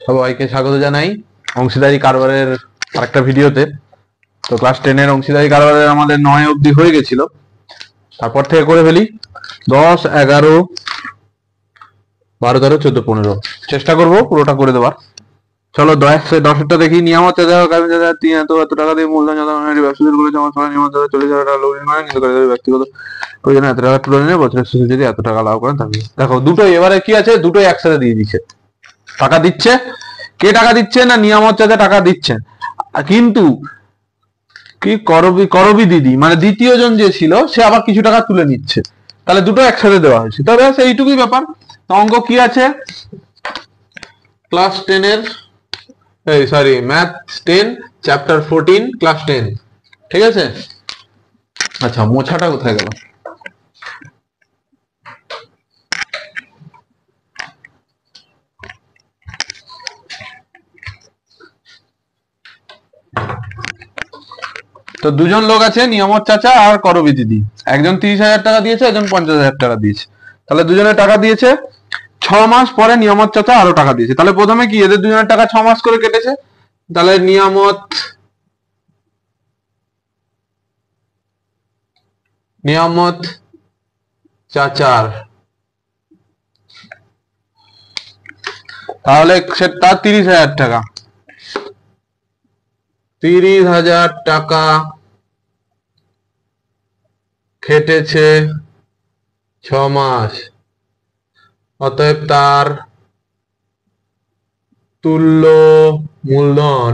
সবাইকে স্বাগত জানাই অংশীদারি কারবারের আরেকটা ভিডিওতে। তো ক্লাস 10 এর অংশীদারি কারবারের আমাদের 9 অবধি হয়ে গেছিল, তারপর থেকে করে ফেলি 10, 11, 12, 13, 14, 15। চেষ্টা করবো পুরোটা করে দেওয়ার। চলো 10-10টা দেখি। নিয়ামত এত টাকা দিয়ে মূলধন ব্যবসায়ীদের বলে জমা করা নিয়মিত 40,000 টাকা লোন করেন, কিন্তু ব্যক্তিগত প্রয়োজনে এত টাকা তুলে নিয়ে বছরের শেষে যদি এত টাকা লাভ করেন তাহলে দেখো দুটোই এবারে কি আছে, দুটোই একসাথে দিয়ে দিচ্ছে। টাকা দিচ্ছে, কে টাকা দিচ্ছে না নিয়ামত চাচা টাকা দিচ্ছেন, কিন্তু কি করবি দিদি মানে দ্বিতীয় জন যে ছিল সে আবার কিছু টাকা তুলে নিচ্ছে, তাহলে দুটো একসাথে দেওয়া হয়েছে। তবে এইটুকুই ব্যাপার। অঙ্ক কি আছে ক্লাস 10 এর, সরি ম্যাথ 10 চ্যাপ্টার 14 ক্লাস 10, ঠিক আছে। আচ্ছা মোছাটা কোথায় গেল? তো দুজন লোক আছে, নিয়ামত চাচা আর করবি দিদি। একজন 30,000 টাকা দিয়েছে, একজন 50,000 টাকা দিয়েছে। তাহলে দুজনের টাকা দিয়েছে। 6 মাস পরে নিয়ামত চাচা আরো টাকা দিয়েছে। তাহলে প্রথমে কি এদের দুজনের টাকা 6 মাস করে কেটেছে, তাহলে নিয়ামত চাচার তাহলে তার 30,000 টাকা, 30,000 টাকা খেটেছে 6 মাস, অতএব তার তুল্য মূলধন,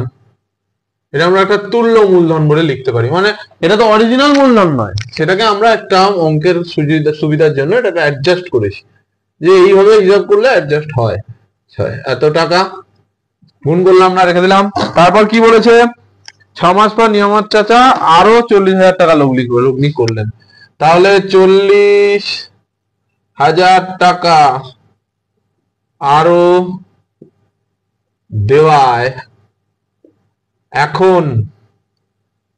এটা আমরা একটা তুল্য মূলধন বলে লিখতে পারি। মানে এটা তো অরিজিনাল মূলধন নয়, সেটাকে আমরা একটা অঙ্কের সুবিধার জন্য এটাকে অ্যাডজাস্ট করেছি, যে এইভাবে হিসাব করলে অ্যাডজাস্ট হয়। এত টাকা গুণ করলাম না, রেখে দিলাম। তারপর কি বলেছে, 6 মাস পর নিয়ামত চাচা আরো 40,000 টাকা লগ্নি করলেন। তাহলে 40,000 টাকা আরো দেওয়ায় এখন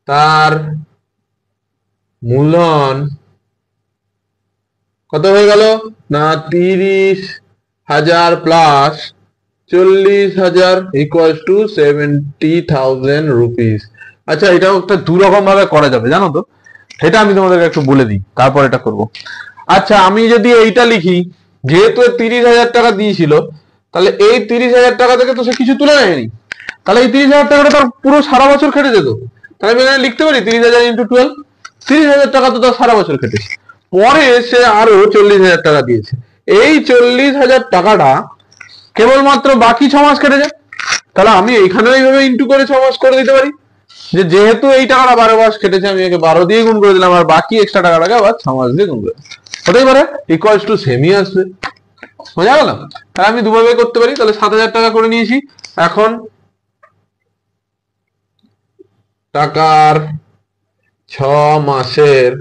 তার মূলধন কত হয়ে গেল না 30,000 প্লাস 40,000 ইকুয়াল টু 70,000 রুপিস। আচ্ছা এটাও একটা দুরকম ভাবে করা যাবে জানো তো, সেটা আমি তোমাদেরকে একটু বলে দিই, তারপর এটা করব। আচ্ছা আমি যদি এইটা লিখি, যেহেতু 30,000 টাকা দিয়েছিল, তাহলে এই 30,000 টাকা থেকে তো সে কিছু তুলে নেয়নি, তাহলে এই 30,000 টাকাটা তার পুরো সারা বছর খেটে যেত। তাহলে আমি এখানে লিখতে পারি 30,000 ইন্টু 12, 30,000 টাকা তো তার সারা বছর খেটেছে। পরে সে আরো 40,000 টাকা দিয়েছে। এই 40,000 টাকাটা কেবলমাত্র বাকি 6 মাস কেটে যায়। তাহলে আমি এইখানে এইভাবে ইন্টু করে 6 মাস করে দিতে পারি, যে যেহেতু এই টাকাটা 12 মাস কেটেছে আমি একে 12 দিয়ে গুণ করে দিলাম, আর বাকি এক্সট্রা টাকাটাকে আবার 6 মাস দিয়ে গুণ করে হতেই পারে, ইকুয়ালস টু সেমই আসবে। বোঝা গেল? তাহলে আমি দুভাবে করতে পারি। তাহলে 7,000 টাকা করে নিয়েছি। এখন টাকার 6 মাসের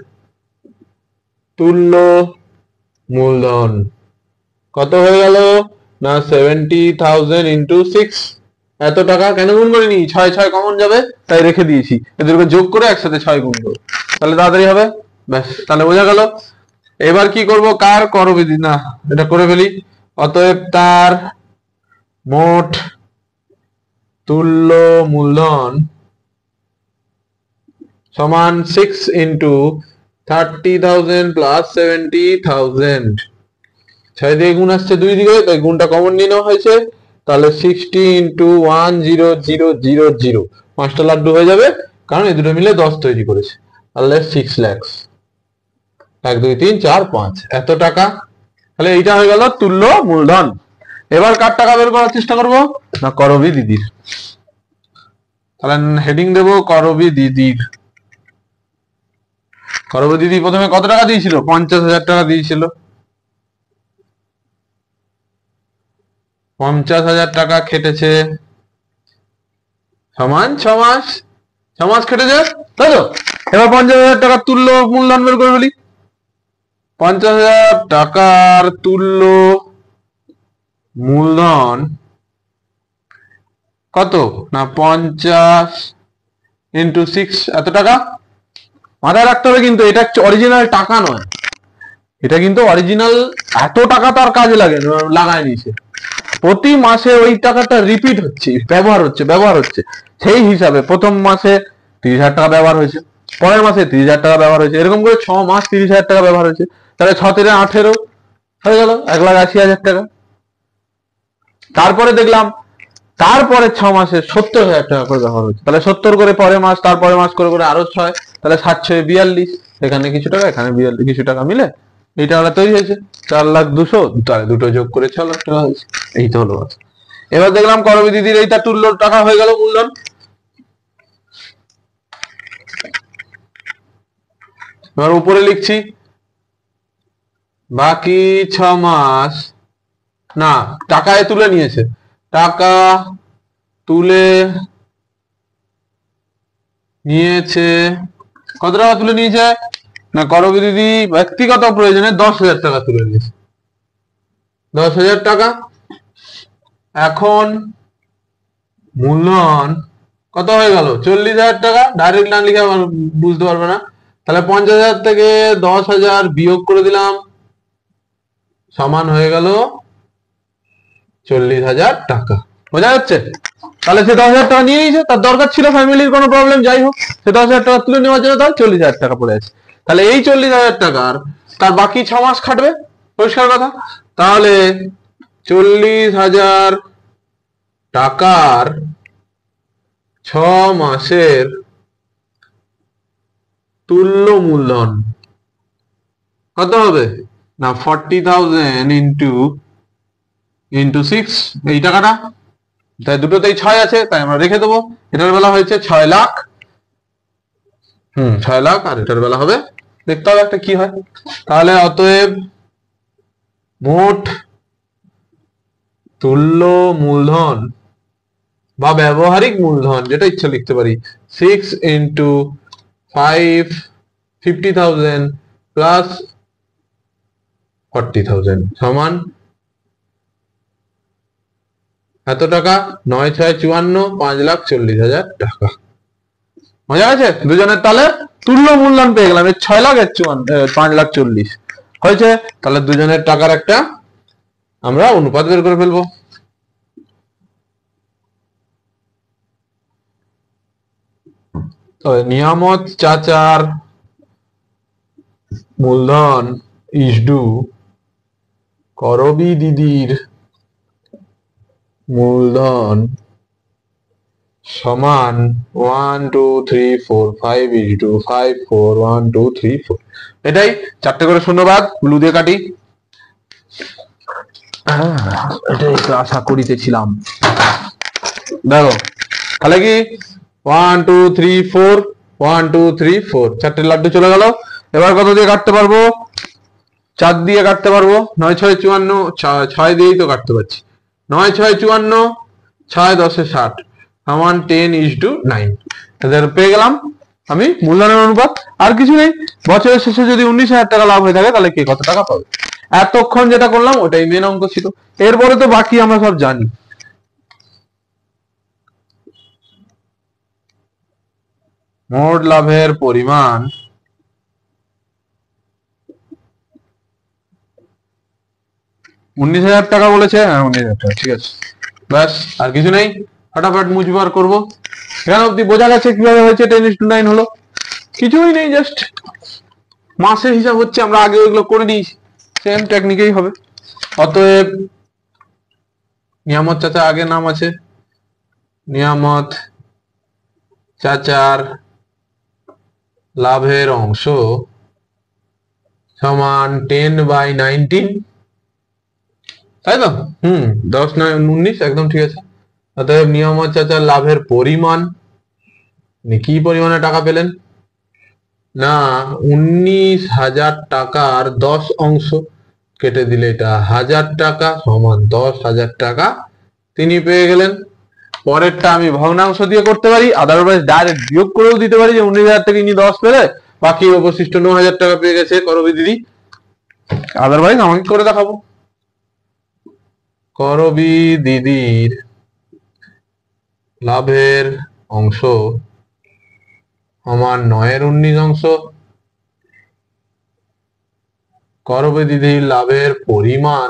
তুল্য মূলধন কত হয়ে গেল না 70,000 ইন্টু 6। এত টাকা কেন গুণ করিনি, 6 কমন যাবে তাই রেখে দিয়েছি, এদেরকে যোগ করে একসাথে 6 গুণ করবো, তাহলে তাড়াতাড়ি হবে। ব্যাস, তাহলে বোঝা গেল। এবার কি করব, কার করবি না এটা করে ফেলি। অতএব তার মোট তুল্য মূলধন সমান 6 ইন্টু 30,000 প্লাস 70,000। 6 দিয়ে গুণ আসছে 2 দিকে, তাই গুণটা কমন নিয়ে নেওয়া হয়েছে। তাহলে 60 ইন্টু 10000, 5টা লাড্ডু হয়ে যাবে, কারণ এই দুটো মিলে 10 তৈরি করেছে। তাহলে 6 লাখ, 1 2 3 4 5 এত টাকা। তাহলে এইটা হয়ে গেল তুল্য মূলধন। এবার কার টাকা বের করার চেষ্টা করব না করবি দিদির। তাহলে হেডিং দেব করবি দিদির। করবি দিদি প্রথমে কত টাকা দিয়েছিল, 50,000 টাকা দিয়েছিল। 50,000 টাকা খেটেছে সমান 6 মাস, 6 মাস খেটেছে তাই তো। এবার 50,000 টাকার তুল্য মূলধন বের করে ফেলি। 50,000 টাকার তুল্য মূলধন কত না 50 ইন্টু 6 এত টাকা। মাথায় রাখতে হবে কিন্তু এটা অরিজিনাল টাকা নয়, এটা কিন্তু অরিজিনাল এত টাকা তার কাজে লাগায় নিছে। প্রতি মাসে ওই টাকাটা রিপিট হচ্ছে, ব্যবহার হচ্ছে সেই হিসাবে প্রথম মাসে 30,000 টাকা ব্যবহার হয়েছে, পরের মাসে 30,000 টাকা ব্যবহার হয়েছে, এরকম করে 6 মাস 30,000 টাকা ব্যবহার হয়েছে। তাহলে 6 × 18 হয়ে গেল 1,80,000 টাকা। তারপরে দেখলাম তারপরে 6 মাসে 70,000 টাকা করে ব্যবহার হচ্ছে, তাহলে 70 করে পরের মাস, তারপরে মাস করে করে আরো 6, তাহলে 7 × 6 = 42, এখানে কিছু টাকা এখানে 42 কিছু টাকা মিলে এই টাকাটা তৈরি হয়েছে 4,02,000, তাহলে দুটো যোগ করে 6 লাখ টাকা হয়েছে। এই তো হলো। এবার দেখলাম করবী দিদির এইটা তুল্য টাকা হয়ে গেল মূলধন। এবার উপরে লিখছি বাকি 6 মাস না টাকায় তুলে নিয়েছে, টাকা তুলে নিয়েছে, কত টাকা তুলে নিয়েছে না করবী দিদি ব্যক্তিগত প্রয়োজনে 10,000 টাকা তুলে নিয়েছে, 10,000 টাকা। এখন মূলধন কত হয়ে গেল 40,000 টাকা, ডাইরেক্ট না লিখে বুঝতে পারবে না, তাহলে 50,000 থেকে 10,000 বিয়োগ করে দিলাম, সমান হয়ে গেল 40,000 টাকা। বোঝা যাচ্ছে? তাহলে সে 10,000 টাকা নিয়ে নিয়েছে, তার দরকার ছিল ফ্যামিলির কোনো প্রবলেম যাই হোক, সে 10,000 টাকা তুলে নেওয়ার জন্য তার 40,000 টাকা পড়ে আছে। তাহলে এই 40,000 টাকার তার বাকি 6 মাস খাটবে, পরিষ্কার কথা। তাহলে 40,000 টাকার 6 মাসের তুল্য মূলধন কত হবে না 40,000 ইন্টু 6, এই টাকাটা, তাই দুটোতেই 6 আছে তাই আমরা রেখে দেবো। এটার বেলা হয়েছে 6 লাখ, 6 লাখ, আর এটার বেলা হবে দেখতে হবে একটা কি হয়। তাহলে অতএব মোট তুল্য মূলধন বা ব্যবহারিক মূলধন যেটা ইচ্ছা লিখতে পারি 6 × 5 50,000 প্লাস 40,000 সমান এত টাকা, 9 × 6 = 54, 5,40,000 টাকা। মজা আছে দুজনের? তাহলে তুল্য মূলধন পেয়ে গেলাম, 6 লাখ 5,40,000 হয়েছে। তাহলে দুজনের টাকার একটা আমরা অনুপাত বের করে ফেলবো। নিয়ামত চাচার মূলধন ইসডু করবী দিদির মূলধন সমান 1 2 3 4 5 5 4 1 2 3 4। এটাই 4টে করে শূন্যবাদ ব্লু দিয়ে কাটি, এটাই তো আশা করিতেছিলাম। দেখো তাহলে কি 1 2 3 4 1 2 3 4 4টে লাড্ডু চলে গেল। এবার কত দিয়ে কাটতে পারবো? 4 দিয়ে কাটতে পারবো। 9 × 6 = 54, 6 দিয়েই তো কাটতে পারছি। 9 × 6 = 54, 6 × 10 = 60 সমান 10:9। এদের পেয়ে গেলাম আমি মূলধনের অনুপাত। আর কিছু নেই, বছরের শেষে যদি 19,000 টাকা লাভ হয়ে থাকে তাহলে কে কত টাকা পাবে। এতক্ষণ যেটা করলাম ওটাই মেন অঙ্ক ছিল, এরপরে তো বাকি আমরা সব জানি। মোট লাভের পরিমাণ $19,000 টাকা বলেছে, হ্যাঁ 19,000 টাকা, ঠিক আছে ব্যাস আর কিছু নেই। ফটাফট মুজবার করবো। এখানে অব্দি বোঝা গেছে কিভাবে হয়েছে 10:9 হলো, কিছুই নেই, জাস্ট মাসের হিসাব হচ্ছে, আমরা আগে ওইগুলো করে নিয়েছি, সেম টেকনিকেই হবে। অতএব নিয়ামত চাচা আগে নাম আছে, নিয়ামত চাচার লাভের অংশ সমান 10/19, তাই তো 10 9 19 একদম ঠিক আছে। অতএব নিয়ামত চাচার লাভের পরিমাণ, কি পরিমাণে টাকা পেলেন না 19,000 টাকার 10 অংশ কেটে দিলে এটা 1,000 টাকা সমান 10,000 টাকা তিনি পেয়ে গেলেন। পরেরটা আমি ভগ্নাংশ দিয়ে করতে পারি, আদারওয়াইজ ডাইরেক্ট বিয়োগ করেও দিতে পারি যে 19,000 থেকে ইনি 10 পেলে বাকি অবশিষ্ট 9,000 টাকা পেয়ে গেছে করবী দিদি। আদারওয়াইজ আমাকে করে দেখাবো। করবী দিদির লাভের অংশ সমান 9/19 অংশ, করবী দিদির লাভের পরিমাণ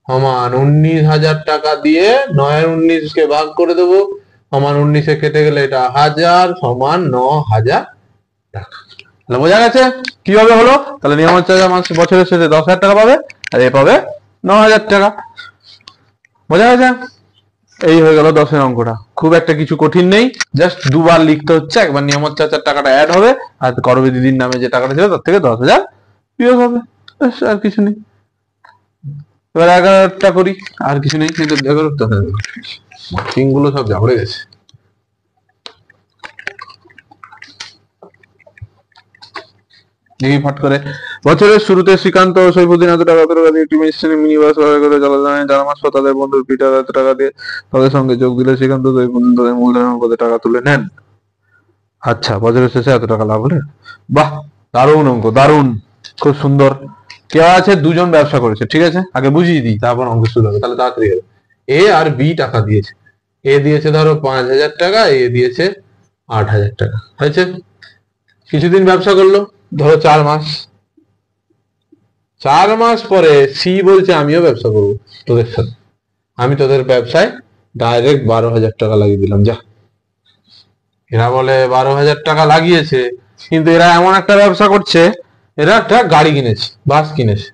সমান 19,000 টাকা দিয়ে 9-19 ভাগ করে দেবো, সমান 19 কেটে গেলে এটা 1000 সমান 9,000 টাকা। তাহলে বোঝা গেছে কিভাবে হলো। তাহলে নিয়ামত চাচা বছরের শেষে 10,000 টাকা পাবে আর এ পাবে 9,000 টাকা। বোঝা গেছে? এই হয়ে গেল 10-এর অঙ্কটা। খুব একটা কিছু কঠিন নেই, জাস্ট দুবার লিখতে হচ্ছে। একবার নিয়ামত চাচার টাকাটা অ্যাড হবে আর করবী দিদির নামে যে টাকাটা ছিল তার থেকে 10,000 বিয়োগ হবে, আর কিছু নেই। এবার 11টা করি, আর কিছু নেই। কিন্তু 11টা সিংগুলো সব ঝাপড়ে গেছে। দেখি ফট করে। বছরের শুরুতে শ্রীকান্ত ও সৈফুদ্দিন এত টাকা দিয়ে একটি মিনি বাস ভাড়া করে চালায়। যারা মাস পর তাদের বন্ধুর পিটার এত টাকা দিয়ে তাদের সঙ্গে যোগ দিলে শ্রীকান্ত ও সৈফুদ্দিন তাদের মূলধনের পদে টাকা তুলে নেন। আচ্ছা, বছরের শেষে এত টাকা লাভ হলে। বাহ, দারুণ অঙ্ক, দারুণ, খুব সুন্দর। কেউ আছে দুজন ব্যবসা করেছে, ঠিক আছে, আগে বুঝিয়ে দিই তারপর অঙ্ক শুরু হবে, তাহলে তাড়াতাড়ি হবে। এ আর বি টাকা দিয়েছে। এ দিয়েছে ধরো 5,000 টাকা, এ দিয়েছে 8,000 টাকা। হয়েছে? কিছুদিন ব্যবসা করলো, ধরো 4 মাস। 4 মাস পরে সি বলছে আমিও ব্যবসা করবো তোদের সাথে, আমি তোদের ব্যবসায় ডাইরেক্ট 12,000 টাকা লাগিয়ে দিলাম। যা, এরা বলে 12,000 টাকা লাগিয়েছে, কিন্তু এরা এমন একটা ব্যবসা করছে, এরা একটা গাড়ি কিনেছে, বাস কিনেছে।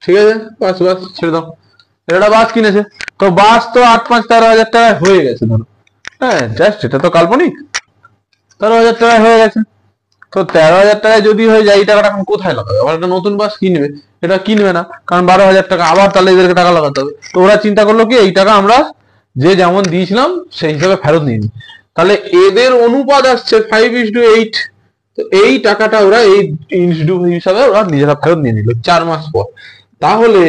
ঠিক আছে, বাস বাস ছেড়ে দাও, এরা বাস কিনেছে। তো বাস তো 8-5-13,000 টাকায় হয়ে গেছে ধরো। হ্যাঁ, জাস্ট এটা তো কাল্পনিক। 13,000 টাকায় হয়ে গেছে। তো 13,000 টাকায় যদি হয়ে যায়, এই টাকাটা এখন কোথায় লাগাবে? আবার একটা নতুন বাস কিনবে, এটা কিনবে না, কারণ 12,000 টাকা আবার তাহলে এদেরকে টাকা লাগাতে হবে। তো ওরা চিন্তা করলো কি, এই টাকা আমরা যে যেমন দিয়েছিলাম সেই হিসাবে ফেরত নিয়ে নিই। তাহলে এদের অনুপাত আসছে 5:8। তো এই টাকাটা ওরা এই ইনস্টু হিসাবে ওরা নিজেরা ফেরত নিয়ে নিল 4 মাস পর। তাহলে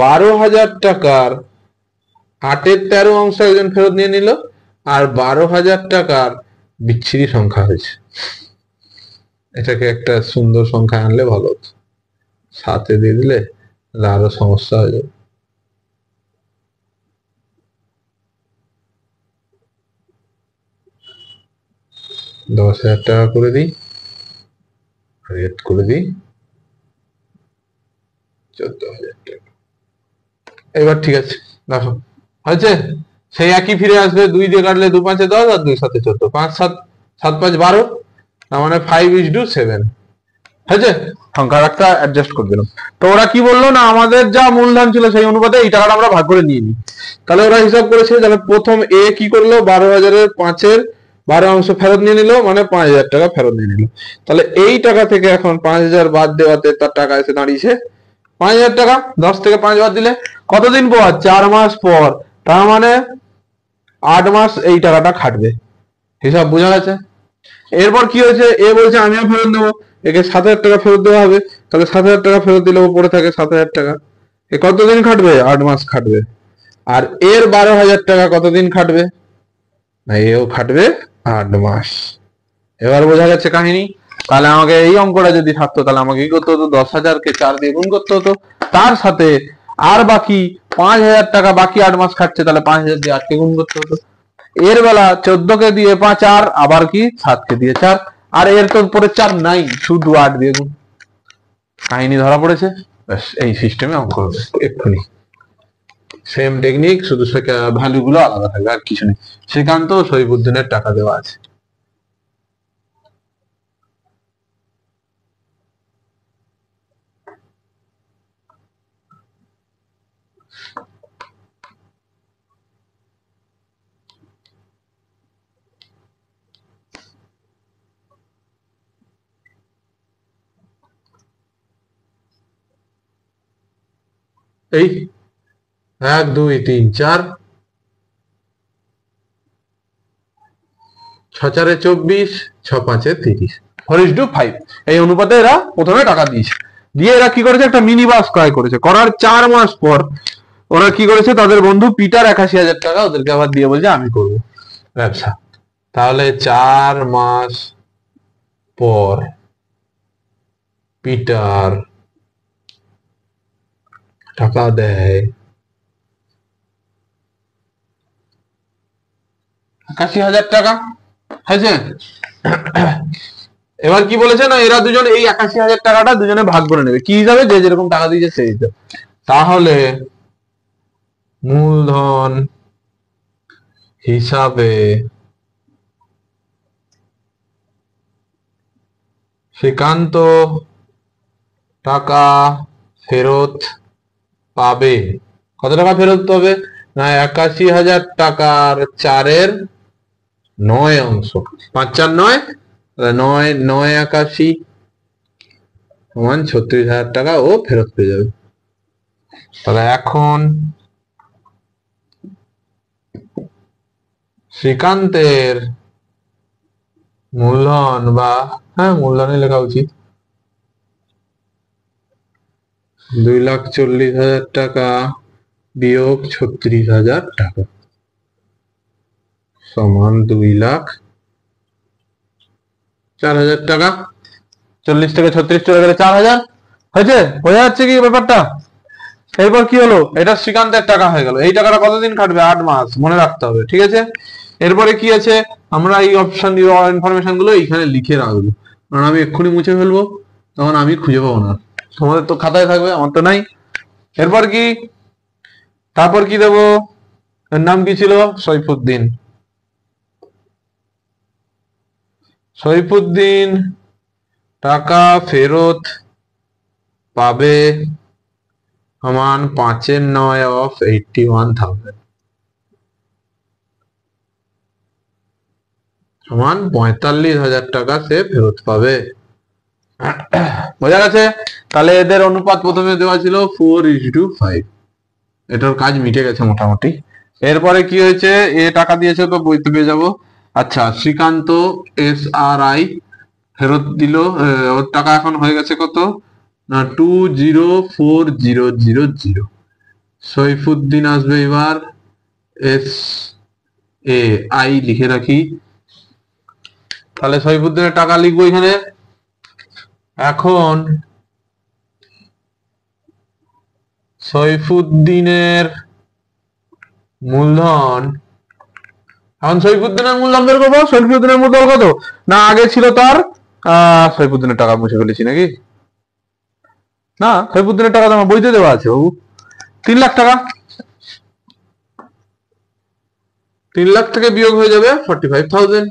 12,000 টাকার 8/13 একজন ফেরত নিয়ে নিল, আর 12,000 টাকার বিচ্ছিরি সংখ্যা হয়েছে। এটাকে একটা সুন্দর সংখ্যা আনলে ভালো হতো, 7 দিয়ে দিলে আরো সমস্যা হয়ে যাবে। $10,000 করে দিই, রেট করে দিই 14,000 টাকা। এবার ঠিক আছে, দেখো হয়েছে। সেই একই ফিরে আসবে, 2 দিয়ে কাটলে 2-5 10 আর 2 7 14, 5-7 7-5 12, তার মানে 5:7 হয়েছে। সংখ্যার একটা অ্যাডজাস্ট করে দিলাম। তো ওরা কি বললো না, আমাদের যা মূলধন ছিল সেই অনুপাতে এই টাকাটা আমরা ভাগ করে নিয়ে নিই। তাহলে ওরা হিসাব করেছে, তাহলে প্রথম এ কি করলো, 12,000-এর 5-এর 12 অংশ ফেরত নিয়ে নিল, মানে 5,000 টাকা ফেরত নিয়ে নিল। তাহলে এই টাকা থেকে এখন 5,000 বাদ দেওয়াতে তার টাকা এসে দাঁড়িয়েছে 5,000 টাকা। 10 থেকে 5 বাদ দিলে কতদিন পর? 4 মাস পর। তার মানে 8 মাস এই টাকাটা খাটবে। হিসাব বোঝা গেছে? এরপর কি হয়েছে, এ বলছে আমিও ফেরত নেবো, একে 7,000 টাকা ফেরত দেওয়া হবে। তাহলে 7,000 টাকা ফেরত দিলে পড়ে থাকে 7,000 টাকা। এ কতদিন খাটবে? 8 মাস খাটবে। আর এর 12,000 টাকা কতদিন খাটবে? না, এও খাটবে 8 মাস। এবার বোঝা গেছে কাহিনী। তাহলে আমাকে এই অঙ্কটা যদি থাকতো, তাহলে আমাকে কি করতে হতো, 10,000-কে 4 দিয়ে গুণ করতে হতো। তার সাথে আর বাকি 5,000 টাকা বাকি 8 মাস খাটছে, তাহলে 5,000 দিয়ে 8-কে গুণ করতে হতো। এর বেলা 14-কে দিয়ে 5 আর আবার কি 7-কে দিয়ে 4, আর এর তো পরে 4 নাই, শুধু 8 দিয়ে গুণ। কাহিনী ধরা পড়েছে। ব্যাস, এই সিস্টেমে অঙ্ক হবে এক্ষুনি। সেম টেকনিক, শুধু ভ্যালু গুলো আলাদা থাকবে, আর কিছু নেই। শ্রীকান্ত ও সৈফুদ্দিনের টাকা দেওয়া আছে। এই 1 2 3 4, 6-4 24, 6-5 30, 4:5 এই অনুপাতে এরা প্রথমে টাকা দিয়েছে। দিয়ে এরা কি করেছে, একটা মিনি বাস ক্রয় করেছে। করার 4 মাস পর ওরা কি করেছে, তাদের বন্ধু পিটার 81,000 টাকা ওদেরকে আবার দিয়ে বলছে আমি করবো ব্যবসা। তাহলে 4 মাস পর পিটার টাকা দেয় 81,000 টাকা। হয়েছে? এবার কি বলেছে না, এরা দুজন এই 81,000 টাকাটা দুজনে ভাগ করে নেবে, কি হিসাবে, যে যেরকম টাকা দিয়েছে সেই হিসাবে। তাহলে মূলধন হিসাবে শ্রীকান্ত টাকা ফেরত পাবে। কত টাকা ফেরত পাবে না, 81,000 টাকার 4/9 অংশ। 5 4 9, 9 9 81 সমান 36,000 টাকা ও ফেরত পেয়ে যাবে। তাহলে এখন শ্রীকান্তের মূলধন, বা হ্যাঁ মূলধনে লেখা উচিত, 2,40,000 টাকা বিয়োগ 36,000 টাকা সমান 2,04,000 টাকা। 40 থেকে 36 চলে গেলে 4,000 হয়েছে। বোঝা যাচ্ছে কি ব্যাপারটা? এরপর কি হলো, এটা শ্রীকান্তের টাকা হয়ে গেল। এই টাকাটা কতদিন খাটবে, 8 মাস, মনে রাখতে হবে, ঠিক আছে। এরপরে কি আছে, আমরা এই অপশন দিয়ে ইনফরমেশন গুলো এইখানে লিখে রাখবো, কারণ আমি এক্ষুনি মুছে ফেলবো, তখন আমি খুঁজে পাবো না। তোমাদের তো খাতায় থাকবে, আমার তো নাই। এরপর কি, তারপর কি দেবো, এর নাম কি ছিল, সৈফুদ্দিন। সৈফুদ্দিন টাকা ফেরত পাবে সমান 5/9 অফ 81,000 সমান 45,000 টাকা সে ফেরত পাবে। বোঝা গেছে? তাহলে এদের অনুপাত প্রথমে দেওয়া ছিল 4:5। এটার কাজ মিটে গেছে মোটামুটি। এরপরে কি হয়েছে, এ টাকা দিয়েছে তো বইতে পেয়ে যাবো। আচ্ছা, শ্রীকান্ত SRI ফেরত দিল, ওর টাকা এখন হয়ে গেছে কত না 204,000। সৈফুদ্দিন আসবে এবার, SAI লিখে রাখি। তাহলে সৈফুদ্দিনের টাকা লিখবো এখানে। এখন সৈফুদ্দিনের মূলধন, এখন সৈফুদ্দিনের মূলধন বের করবো। সৈফুদ্দিনের মূলধন কত না, আগে ছিল তার সৈফুদ্দিনের টাকা মুছে ফেলেছি নাকি, না সৈফুদ্দিনের টাকা তো আমার বইতে দেওয়া আছে বাবু, 3 লাখ টাকা। 3 লাখ থেকে বিয়োগ হয়ে যাবে 45,000।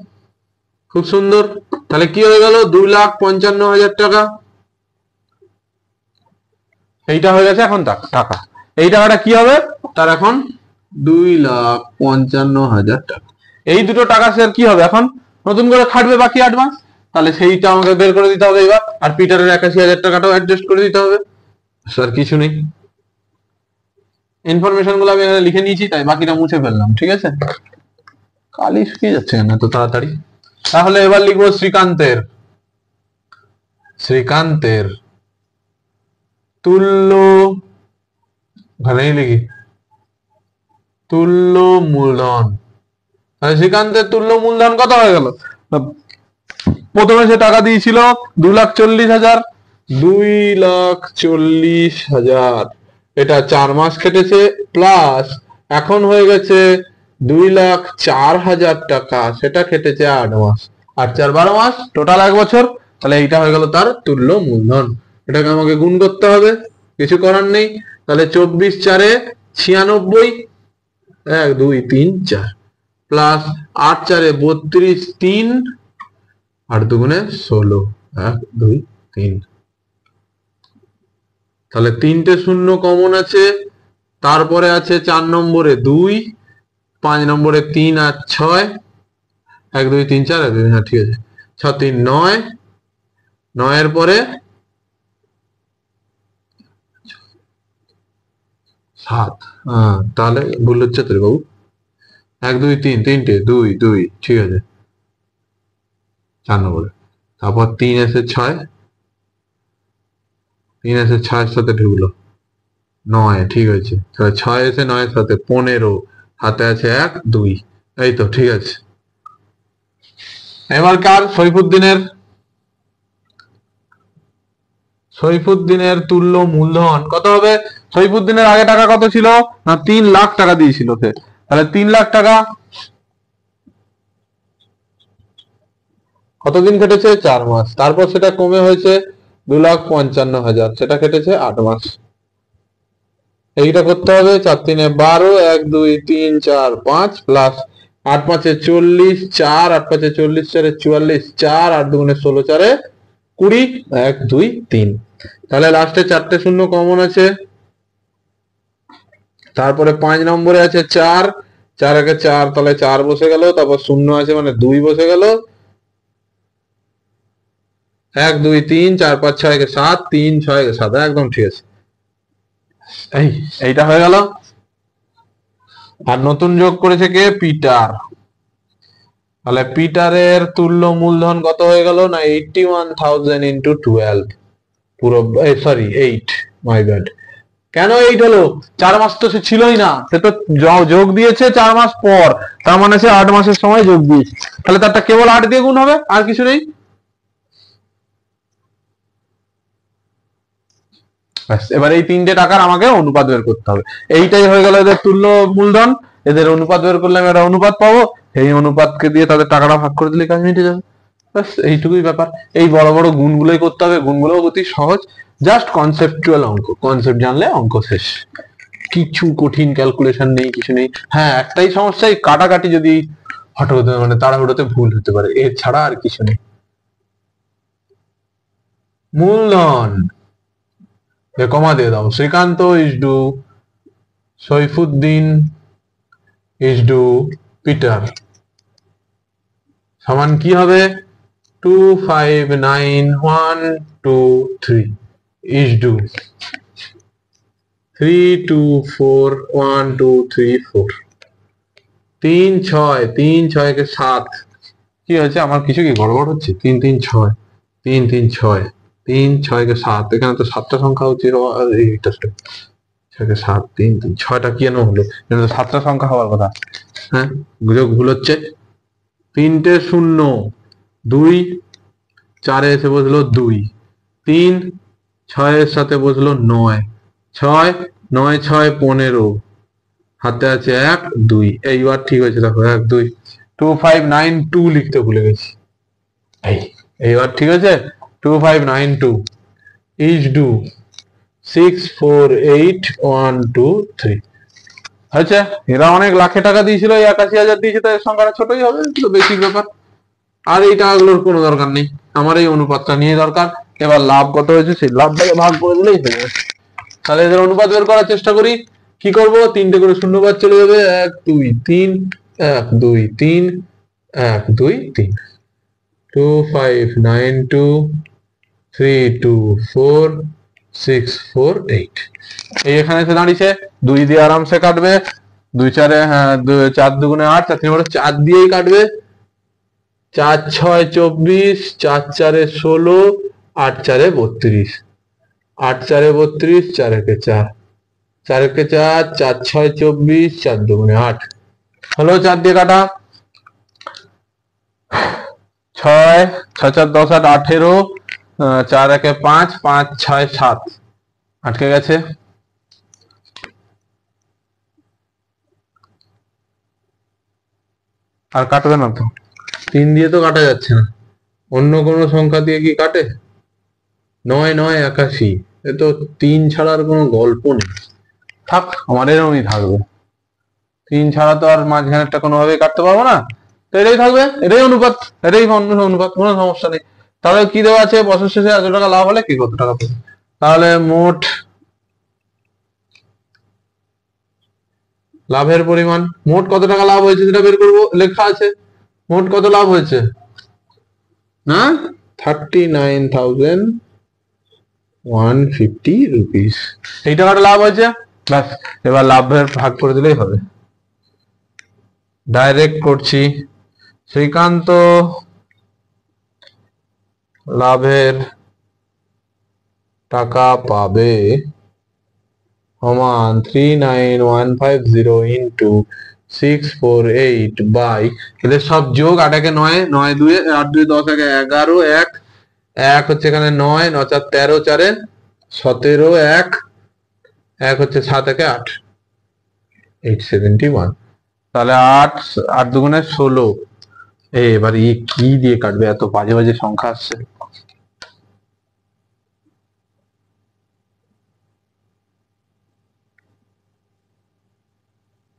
খুব সুন্দর। তাহলে কি হয়ে গেল, 2,55,000 টাকা। এইটা হয়ে গেছে এখন টাকা। এই টাকাটা কি হবে তার, এখন 2,55,000 টাকা। এই দুটো টাকা শেয়ার কি হবে, এখন নতুন করে খাটবে বাকি 8 মাস। তাহলে সেইটা আমাকে বের করে দিতে হবে এবার, আর পিটারের 81,000 টাকাটাও অ্যাডজাস্ট করে দিতে হবে। স্যার কিছু নেই, ইনফরমেশন গুলো আমি এখানে লিখে নিয়েছি, তাই বাকিটা মুছে ফেললাম, ঠিক আছে। কালি শুকিয়ে যাচ্ছে না তো তাড়াতাড়ি। তাহলে এবার লিখবো শ্রীকান্তের তুল্য, ওখানেই লিখি তুল্য মূলধন। শ্রীকান্তের তুল্য মূলধন কত হয়ে গেল, প্রথমে সে টাকা দিয়েছিল 2,40,000, 2,40,000 এটা 4 মাস কেটেছে, প্লাস এখন হয়ে গেছে 2,04,000 টাকা, সেটা কেটেছে 8 মাস, 8 4 12 মাস, টোটাল 1 বছর। তাহলে এইটা হয়ে গেল তার তুল্য মূলধন। এটাকে আমাকে গুণ করতে হবে, কিছু করার নেই। তাহলে 24 4 96, 1 2 3 4, প্লাস 8 4 32, 3 8 2 16, 1 2 3। তাহলে 3টে শূন্য কমন আছে, তারপরে আছে 4 নম্বরে 2, 5 নম্বরে 3 আর 6, 1 2 3 4, 1 2 হ্যাঁ ঠিক আছে, 6 3 9, 9 এর পরে 7। তাহলে ভুল হচ্ছে তো বাবু, 1 2 3, 3টে 2 2 ঠিক আছে 4 নম্বরে, তারপর 3 এসে 6, 3 এসে 6 সাথে ঢুকলো 9, ঠিক আছে। তাহলে 6 এসে 9 সাথে 15, হাতে আছে 1 2, এই তো ঠিক আছে। এবার কার, সৈফুদ্দিনের তুল্য মূলধন কত হবে। সৈফুদ্দিনের আগে টাকা কত ছিল না, 3 লাখ টাকা দিয়েছিল সে। তাহলে 3 লাখ টাকা কতদিন কেটেছে? 4 মাস। তারপর সেটা কমে হয়েছে 2,55,000, সেটা কেটেছে 8 মাস। এইটা করতে হবে 4 3 12, 1 2 3 4 5 প্লাস 8 5 40, 4 8 5 40, 4 44, 4 8 2 16, 4 20, 1 2 3। তাহলে লাস্টে 4টে শূন্য কমন আছে। তারপরে 5 নম্বরে আছে 4, 4 একে 4, তাহলে 4 বসে গেল, তারপর শূন্য আছে মানে 2 বসে গেল। 1 2 3 4 5 6 একে 7, 3 6 একে 7, একদম ঠিক আছে। এইটা হয়ে গেল। আর নতুন যোগ করেছে কে? পিটার। তাহলে পিটারের তুল্য মূলধন কত হয়ে গেল না 81,000 ইন্টু 12, পুরো সরি 8, মাই ব্যাড। কেন 8 হলো? 4 মাস তো সে ছিলই না, সে তো যোগ দিয়েছে 4 মাস পর, তার মানে সে 8 মাসের সময় যোগ দিয়েছে। তাহলে তারটা কেবল 8 দিয়ে গুণ হবে, আর কিছু নেই। এবার এই 3টে টাকার আমাকে অনুপাত বের করতে হবে। এইটাই হয়ে গেল এদের তুল্য মূলধন। এদের অনুপাত বের করলে আমি একটা অনুপাত পাবো, এই অনুপাতকে দিয়ে তাদের টাকাটা ভাগ করে দিলে কাজ মিটে যাবে। ব্যাস এইটুকুই ব্যাপার। এই বড় বড় গুণগুলোই করতে হবে, গুণগুলো অতি সহজ, জাস্ট কনসেপচুয়াল অঙ্ক, কনসেপ্ট জানলে অঙ্ক শেষ। কিছু কঠিন ক্যালকুলেশন নেই, কিছু নেই। হ্যাঁ, একটাই সমস্যা, এই কাটাকাটি যদি হঠাৎ মানে তাড়াহুড়োতে ভুল হতে পারে, এর ছাড়া আর কিছু নেই। মূলধন কমা দিয়ে দাও। Srikanta is to Saifuddin is to Peter সমান কি হবে? 259,123 ইজ ডু 324,123 3 6 3 6 কে 7। কি হয়েছে আমার? কিছু কি গড়বড় হচ্ছে? 3 3 6 3 3 6 3 6 কে 7, এখানে তো 7টা সংখ্যা হচ্ছে। এইটা 6 কে 7 3 3 6টা কেন হলো? এটা তো 7টা সংখ্যা হওয়ার কথা। হ্যাঁ, গুজব ভুল হচ্ছে। 3টে শূন্য, 2 4 এসে বসলো 2, 3 6 এর সাথে বসলো 9, 6 9 6 15, হাতে আছে 1 2। এইবার ঠিক হয়েছে, দেখো 1 2 2592 লিখতে ভুলে গেছি। এইবার ঠিক আছে। 2592 ইজ ডু 648,123 হয়েছে। এরা অনেক লাখে টাকা দিয়েছিল, এই 81,000 দিয়েছে, তাই সংখ্যাটা ছোটই হবে, কিন্তু বেশি ব্যাপার। আর এই টাকাগুলোর কোনো দরকার নেই, আমার এই অনুপাতটা নিয়ে দরকার। এবার লাভ কত হয়েছে সেই লাভটাকে ভাগ করে দিলেই হয়ে যাবে। তাহলে এদের অনুপাত বের করার চেষ্টা করি। কি করব? 3টে করে শূন্যবাদ চলে যাবে। 1 2 3 1 2 3 1 2 3 2592 324 648। এই এখানে এসে দাঁড়িয়েছে। 2 দিয়ে আরামসে কাটবে। 2 4 হ্যাঁ 4 2 8, 4 3 4 দিয়েই কাটবে। 4 6 24, 4 4 16, 8 4 32, 8 4 32, 4 1 4, 4 1 4, 4 6 24, 4 2 8 হলো। 4 দিয়ে কাটা। 6 6 4 10 8 18, 4 1 5, 5 6 7 আটকে গেছে। আর কাটবে না তো, 3 দিয়ে তো কাটা যাচ্ছে না। অন্য কোনো সংখ্যা দিয়ে কি কাটে? 9 9 81, এ তো 3 ছাড়ার কোনো গল্প নেই। থাক, আমার এরকমই থাকবে। 3 ছাড়া তো আর মাঝখানেরটা কোনোভাবেই কাটতে পারবো না, তো এটাই থাকবে। এটাই অনুপাত, এটাই অনুপাত, কোনো সমস্যা নেই। তাহলে কি দেওয়া আছে? বছর শেষে এত টাকা লাভ হলে কি কত টাকা পাবে? তাহলে মোট লাভের পরিমাণ, মোট কত টাকা লাভ হয়েছে সেটা বের করবো। লেখা আছে মোট কত লাভ হয়েছে না 39,150 রুপিস। এই টাকাটা লাভ হয়েছে। ব্যাস, এবার লাভের ভাগ করে দিলেই হবে। ডাইরেক্ট করছি। শ্রীকান্ত লাভের টাকা পাবে সমান 39,150 ইন্টু 648 বাই, এদের সব যোগ। 8 একে 9, 9 2 8 2 10 একে 11, 1 1 হচ্ছে এখানে 9 9 4 13, 4 17, 1 1 হচ্ছে 7 একে 8, 871। তাহলে 8 8 2 16, এবার কি দিয়ে কাটবে, এত বাজে বাজে সংখ্যা আসছে।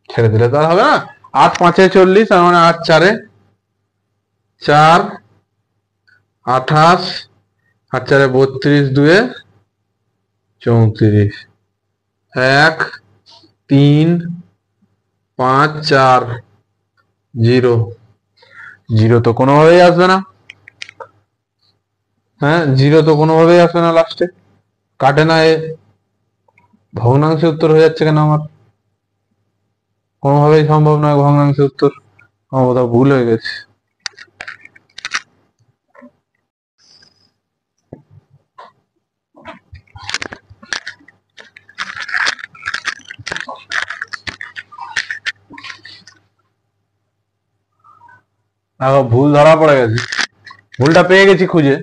ছেড়ে দিলে তো আর হবে না। 8 5 40, আর মানে 8 4 4 28, 8 4 32, 2 34, 1 3 5 4 0। জিরো তো কোনোভাবেই আসবে না। হ্যাঁ, জিরো তো কোনোভাবেই আসবে না লাস্টে, কাটে না এ। ভগ্নাংশে উত্তর হয়ে যাচ্ছে কেন আমার? কোনোভাবেই সম্ভব নয় ভগ্নাংশে উত্তর। আমার কোথাও ভুল হয়ে গেছে। ভুল ধরা পড়ে গেছে, ভুলটা পেয়ে গেছি খুঁজে।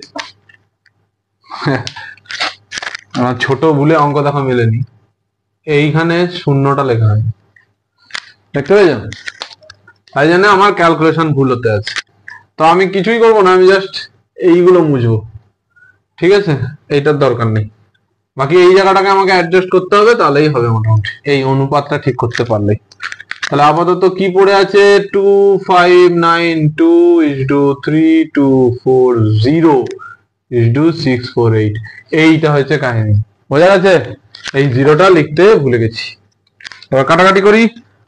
আমার ছোট ভুলে অঙ্ক দেখো মেলেনি। এইখানে শূন্যটা লেখা হয়, দেখতে পেয়েছেন? তাই জন্য আমার ক্যালকুলেশন ভুল হতে আছে। তো আমি কিছুই করবো না, আমি জাস্ট এইগুলো মুছবো। ঠিক আছে, এইটার দরকার নেই। বাকি এই জায়গাটাকে আমাকে অ্যাডজাস্ট করতে হবে, তাহলেই হবে মোটামুটি, এই অনুপাতটা ঠিক করতে পারলেই। তাহলে আপাতত কি পড়ে আছে? 2592:3240648, এইটা হচ্ছে কাহিনী। বোঝা গেছে? এই জিরোটা লিখতে ভুলে গেছি। এবার কাটাকাটি করি।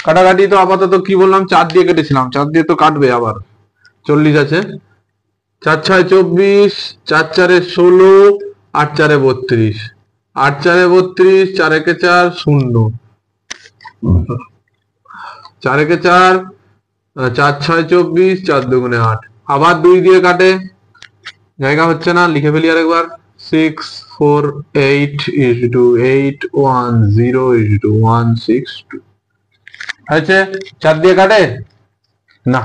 কাটাকাটি তো আপাতত কি বললাম, 4 দিয়ে কেটেছিলাম, 4 দিয়ে তো কাটবে আবার। 40 আছে, 4 6 24, 4 4 16, 8 4 32, 8 4 32, 4 1 4 0, 4 1 4, 4 6 24, 4 2 8। আবার 2 দিয়ে কাটে, জায়গা হচ্ছে না, লিখে ফেলি আরেকবার। 6 4 8 8 1 0 1 6 2 হয়েছে। 4 দিয়ে কাটে না,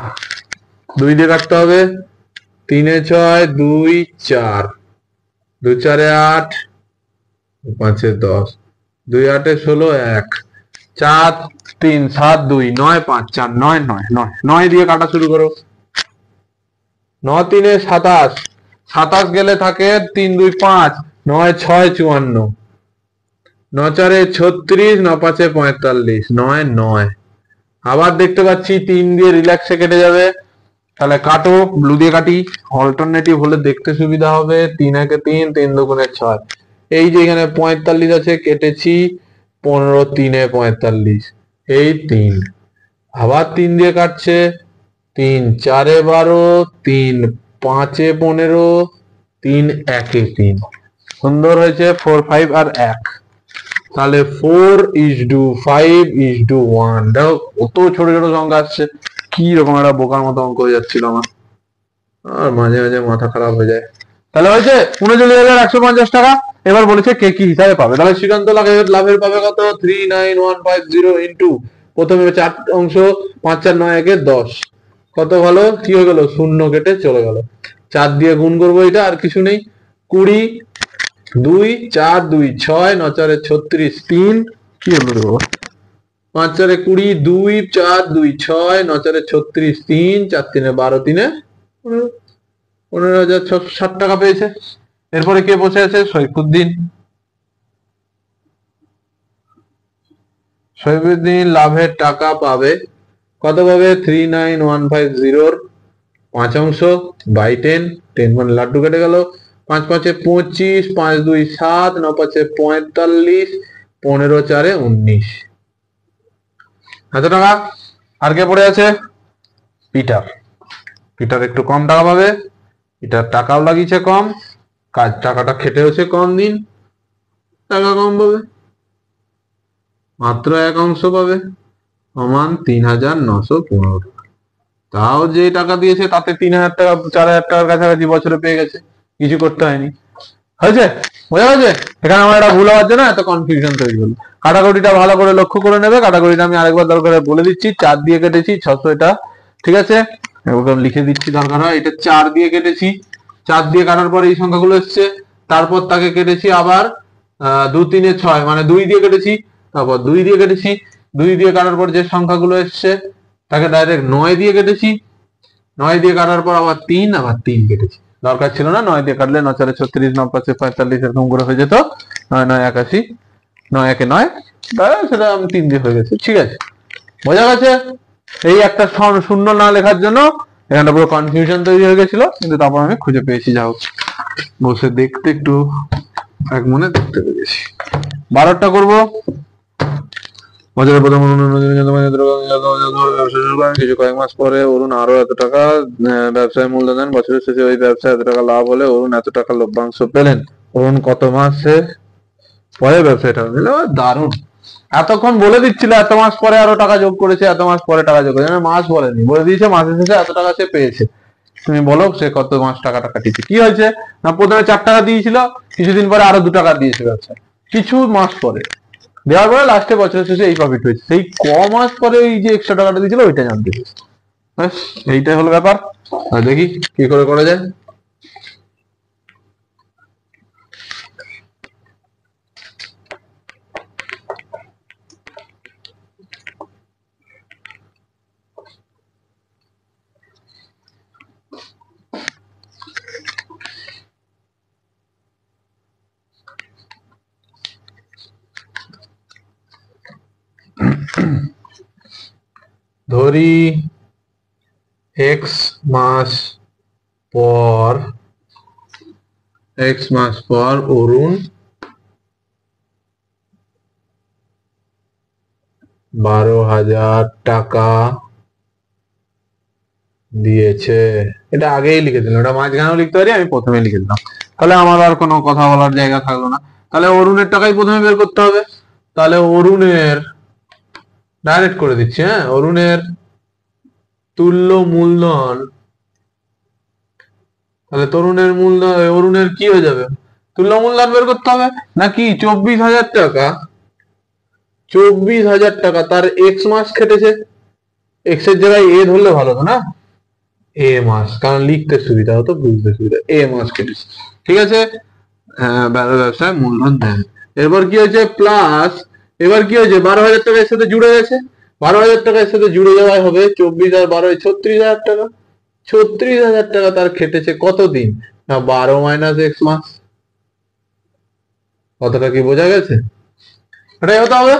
2 দিয়ে কাটতে হবে। 3 6 2 4, 2 4 8, 5 10, 2 8 16 1, 4 3 7 2 9 5 4 9 9 9 9 দিয়ে কাটা শুরু করো। 9 3 27, 27 গেলে থাকে 3 2 5, 9 6 54, 9 4 36, 9 5 45, 9 9। আবার দেখতে পাচ্ছি 3 দিয়ে রিল্যাক্সে কেটে যাবে, তাহলে কাটো, ব্লু দিয়ে কাটি, অল্টারনেটিভ হলে দেখতে সুবিধা হবে। 3 1 3, 3 2 6, এই যে এখানে 45 আছে, কেটেছি। 15 3 45, এই 3। আবার 3 দিয়ে কাটছে, 3 4 12, 3 5 15, 3 1 3। সুন্দর হয়েছে, 4 5 আর 1। তাহলে 4:5:1। দেখো কত ছোট ছোট সংখ্যা আসছে, কি রকম একটা বোকার মতো অঙ্ক হয়ে যাচ্ছিল আমার, আর মাঝে মাঝে মাথা খারাপ হয়ে যায়। তাহলে হয়েছে 39,150 টাকা। এবার বলেছে কে কি হিসাবে পাবে। তাহলে শ্রীকান্ত লাভের পাবে কত? 39150 ইন্টু, প্রথমে 4 অংশ, 5 4 9 1 10। কত ভালো, কি হয়ে গেল? শূন্য কেটে চলে গেল। 4 দিয়ে গুণ করবো, এটা আর কিছু নেই। 20 2 4 2 6, 9 4 36 3, কি হলো রে বাবা? 5 4 20, 2 4 2 6, 9 4 36 3, 4 3 12, 3 15,660 টাকা পেয়েছে। এরপরে কে বসে আছে? সৈফুদ্দিন। সৈফুদ্দিন লাভের টাকা পাবে কত পাবে? 39150 5 অংশ বাই 10, 10 মানে লাড্ডু কেটে গেল। 5 5 25, 5 2 7, 9 5 45, 15 4 19। এত টাকা। আর কে পড়ে আছে? পিটার। পিটার একটু কম টাকা পাবে, পিটার টাকাও লাগিয়েছে কম, কাজ টাকাটা খেটে হচ্ছে কম দিন, টাকা কম পাবে, মাত্র 1 অংশ পাবে, সমান 3,915 টাকা। তাও যে টাকা দিয়েছে তাতে 3,000 টাকা 4,000 টাকার কাছাকাছি বছরে পেয়ে গেছে, কিছু করতে হয়নি। হয়েছে? বোঝা গেছে? এখানে আমার একটা ভুল হওয়ার জন্য এত কনফিউশন তৈরি হলো। কাটাকুটিটা ভালো করে লক্ষ্য করে নেবে। কাটাকুটিটা আমি আরেকবার দরকার বলে দিচ্ছি। 4 দিয়ে কেটেছি 600, এটা ঠিক আছে, ওরকম লিখে দিচ্ছি দরকার হয়। এটা 4 দিয়ে কেটেছি, 4 দিয়ে কাটার পর এই সংখ্যাগুলো এসছে, তারপর তাকে কেটেছি আবার 2 3 6, মানে 2 দিয়ে কেটেছি, তারপর 2 দিয়ে কেটেছি, 2 দিয়ে কাটার পর যে সংখ্যাগুলো এসছে তাকে ডাইরেক্ট 9 দিয়ে কেটেছি, 9 দিয়ে কাটার পর আবার 3 কেটেছি, দরকার ছিল না। 9 দিয়ে কাটলে 9 4 36, 9 5 45 এরকম করে হয়ে যেত। 9 9 81, 9 1 9, সেটা আমি 3 দিয়ে হয়ে গেছে। ঠিক আছে, বোঝা গেছে? এই একটা শূন্য না লেখার জন্য এখানটা পুরো কনফিউশন তৈরি হয়ে গেছিল, কিন্তু তারপর আমি খুঁজে পেয়েছি। যাও বসে দেখতে একটু এক মনে দেখতে পেরেছি। 12টা করবো। বছরের প্রথম কিছু কয়েক মাস পরে অরুণ আরো এত টাকা ব্যবসায় মূলধন দেন। বছরের শেষে ওই ব্যবসায় এত টাকা লাভ হলে অরুণ এত টাকা লভ্যাংশ পেলেন। অরুণ কত মাসে পরে ব্যবসায়টা নিল? দারুণ, এতক্ষণ বলে দিচ্ছিল এত মাস পরে আরো টাকা যোগ করেছে, এত মাস পরে টাকা যোগ করেছে, মাস বলেনি, বলে দিয়েছে মাসের শেষে এত টাকা সে পেয়েছে। তুমি বলো সে কত মাস টাকাটা কাটিয়েছে। কি হয়েছে না, প্রথমে 4 টাকা দিয়েছিল, কিছুদিন পরে আরো 2 টাকা দিয়েছে ব্যবসায়, কিছু মাস পরে দেওয়ার পরে লাস্টে বছরের শেষে এই প্রফিট হয়েছে। সেই ক মাস পরে এই যে এক্সট্রা টাকাটা দিয়েছিল ওইটা জানতে পেরেছে। ব্যাস এইটাই হলো ব্যাপার। আর দেখি কি করে করা যায়। ধরি x মাস পর অরুণ 12,000 টাকা দিয়েছে। এটা আগেই লিখে দিলাম, এটা মাঝখানেও লিখতে পারি, আমি প্রথমে লিখে দিলাম, তাহলে আমার আর কোনো কথা বলার জায়গা থাকলো না। তাহলে অরুণের টাকাই প্রথমে বের করতে হবে। তাহলে অরুণের ডাইরেক্ট করে দিচ্ছি, হ্যাঁ, অরুণের তুল্য মূলধন। তাহলে অরুণের কি হয়ে যাবে? তুল্য মূলধন বের করতে হবে নাকি? 24,000 টাকা, 24,000 টাকা তার এক্স মাস খেটেছে। এক্স এর জায়গায় এ ধরলে ভালো হতো না, এ মাস, কারণ লিখতে সুবিধা হতো, বুঝতে সুবিধা। এ মাস কেটেছে, ঠিক আছে। ব্যবসায় মূলধন দেন। এরপর কি হয়েছে? প্লাস, এবার কি হয়েছে? 12,000 টাকা এর সাথে জুড়ে গেছে। 12,000 টাকা এর সাথে জুড়ে যাওয়াই হবে 24 আর 12 36,000 টাকা। 36,000 টাকা তার খেটেছে কতদিন না? 12 মাইনাস এক্স মাস। কতটা কি বোঝা গেছে? এটাই হতে হবে।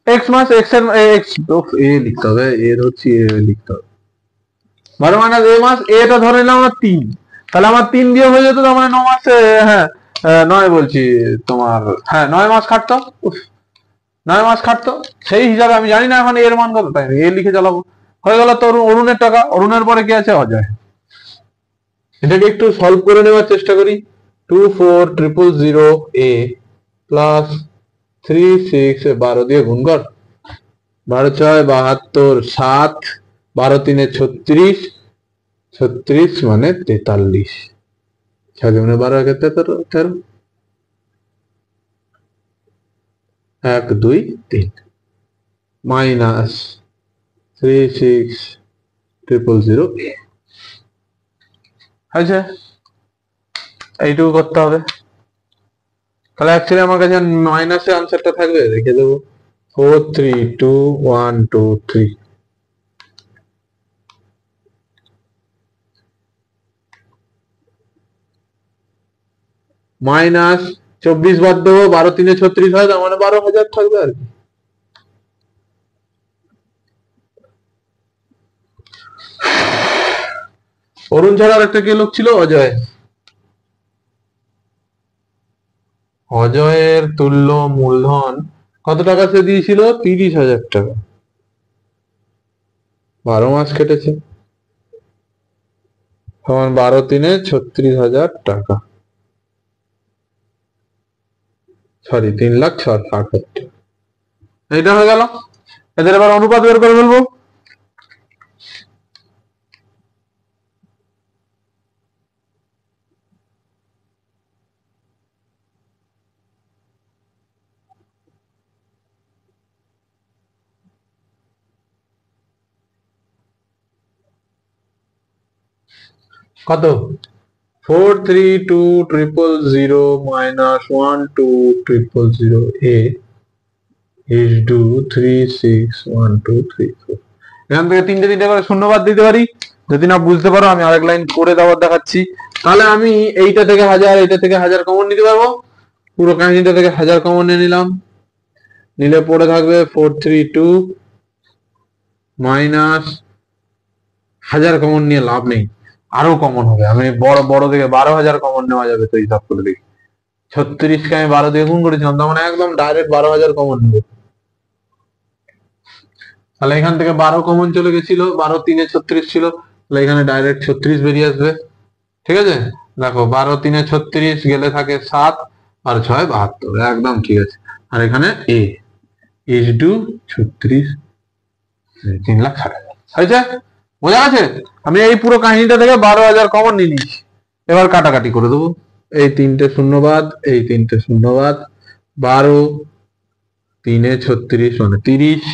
এক্স মাস, এক্স এর এক্স এ লিখতে হবে, এ হচ্ছে এ লিখতে হবে। 12 মাইনাস এ মাস, এটা ধরে নিলাম আমরা 3, তাহলে আমার 3 দিয়ে হয়ে যেত, তার মানে 9 মাসে, হ্যাঁ 9 বলছি তোমার, হ্যাঁ 9 মাস খাটতো। 9 মাস খাটতো, সেই হিসাবে আমি জানি না এখন এর মান কত, তাই এ লিখে চালাবো। হয়ে গেল তো অরুণের টাকা। অরুণের পরে কি আছে? অজয়। এটাকে একটু সলভ করে নেওয়ার চেষ্টা করি। 24,000 a প্লাস 36, 12 দিয়ে গুণ কর, 12 6 72, 7, 12 3 36, 36 মানে 43, 6 দুগুণে 12 একে 13, 1 2 3 মাইনাস 36,000 আচ্ছা, এইটুকু করতে হবে। তাহলে অ্যাকচুয়ালি আমার কাছে মাইনাসে আনসারটা থাকবে, রেখে দেবো 4 3 2 1 2 3। মাইনাস 24 বাদ দেবো, 12 3 36 হয়, তার মানে 12,000 থাকবে আর কি। অরুণ ছাড়া আরেকটা কে লোক ছিল? অজয়। অজয়ের তুল্য মূলধন কত টাকা সে দিয়েছিল? 30,000 টাকা। 12 মাস কেটেছে, তখন 12 3 36,000 টাকা, সরি 3,60,000 টাকা। এইটা হয়ে গেল। এদের এবার অনুপাত বের করে ফেলবো। কত? 432,000 minus 12,000 a is do 3 6 1 2 3 4। এখান থেকে 3টে করে শূন্য বাদ দিতে পারি, যদি না বুঝতে পারো আমি আরেক লাইন করে দেওয়ার দেখাচ্ছি। তাহলে আমি এইটা থেকে 1000, এইটা থেকে 1000 কমন নিতে পারবো। পুরো কাহিনীটা থেকে 1000 কমন নিয়ে নিলাম, নিলে পড়ে থাকবে 432 মাইনাস 1000 কমন নিয়ে লাভ নেই, আরো কমন হবে। আমি বড় বড় থেকে 12000 কমন নেওয়া যাবে তো হিসাব করে দেখি। 36 কে আমি 12 দিয়ে গুণ করেছিলাম, তার মানে একদম ডাইরেক্ট 12000 কমন নেবে। তাহলে এখান থেকে 12 কমন চলে গেছিল, 12 3 36 ছিল, তাহলে এখানে ডাইরেক্ট 36 বেরিয়ে আসবে। ঠিক আছে, দেখো 12 3 36 গেলে থাকে 7 আর 6 72, একদম ঠিক আছে। আর এখানে এ ইজ টু 36, 3,60,000 হয়েছে। বোঝা আছে? আমি এই পুরো কাহিনীটা থেকে 12,000 কমন নিয়ে নিচ্ছি। এবার কাটাকাটি করে দেবো, এই 3টে শূন্য বাদ, এই 3টে শূন্য বাদ, 12 3 36 মানে 30।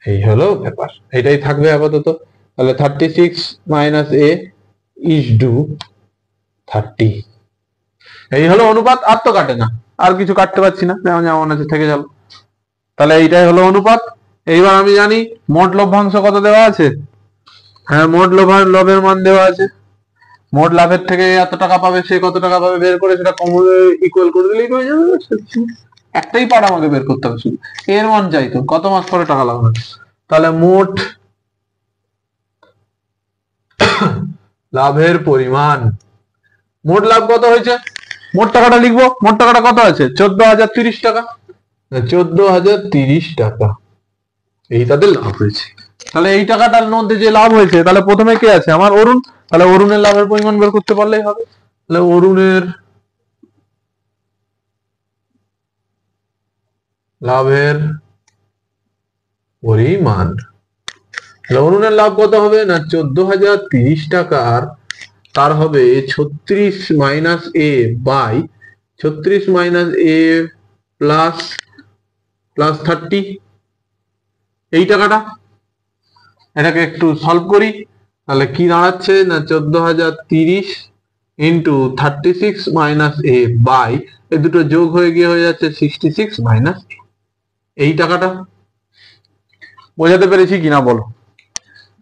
এই হলো ব্যাপার, এটাই থাকবে আপাতত। তাহলে 36 মাইনাস এ ইজ টু 30। এই হলো অনুপাত, আর তো কাটে না, আর কিছু কাটতে পারছি না, যেমন যেমন আছে থেকে গেল। তাহলে এইটাই হলো অনুপাত। এইবার আমি জানি মোট লভ্যাংশ কত দেওয়া আছে। হ্যাঁ, মোট লভের মান দেওয়া আছে। মোট লাভের থেকে এত টাকা পাবে, সে কত টাকা পাবে বের করে সেটা কমন ইকুয়াল করে দিলেই হয়ে যাবে। একটাই পার্ট আমাকে বের করতে হবে শুধু, এর মান চাইতো কত মাস পরে টাকা লাগবে। তাহলে মোট লাভের পরিমাণ, মোট লাভ কত হয়েছে, মোট টাকাটা লিখবো। মোট টাকাটা কত আছে, 14,030 টাকা। 14,030 টাকা এই তাদের লাভ হয়েছে। তাহলে এই টাকাটার মধ্যে যে লাভ হয়েছে, তাহলে প্রথমে কে আছে, আমার অরুণ। তাহলে অরুণের লাভের পরিমাণ বের করতে পারলেই হবে। তাহলে অরুণের লাভের পরিমাণ, অরুণের লাভ কত হবে না 14,030 টাকার, তার হবে 36 minus A by 36 minus A plus 30, এই টাকাটা। এটাকে একটু সলভ করি, তাহলে কি দাঁড়াচ্ছে না 14,030 ইন্টু 36 মাইনাস এ বাই, এই দুটো যোগ হয়ে গিয়ে হয়ে যাচ্ছে 66 মাইনাস এই টাকাটা। বোঝাতে পেরেছি কিনা বলো?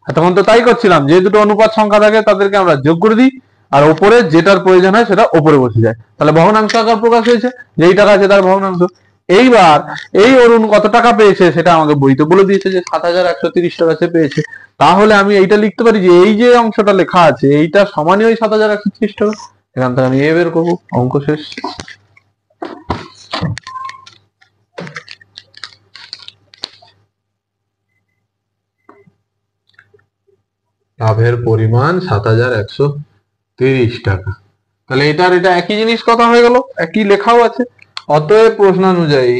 তখন তো তাই করছিলাম, যে দুটো অনুপাত সংখ্যা থাকে তাদেরকে আমরা যোগ করে দিই, আর ওপরে যেটার প্রয়োজন হয় সেটা ওপরে বসে যায়। তাহলে ভগ্নাংশ আকার প্রকাশ হয়েছে, যেই টাকা আছে তার ভগ্নাংশ। এইবার এই অরুণ কত টাকা পেয়েছে সেটা আমাকে বইতে বলে দিয়েছে যে 7,130 টাকা সে পেয়েছে। তাহলে আমি এইটা লিখতে পারি যে এই যে অংশটা লেখা আছে এইটা সমানই ওই 7,130 টাকা। এখান থেকে আমি এ বের করবো, অঙ্ক শেষ। লাভের পরিমাণ 7,130 টাকা। তাহলে এটার এটা একই জিনিস কথা হয়ে গেল, একই লেখাও আছে। অতএব প্রশ্নানুযায়ী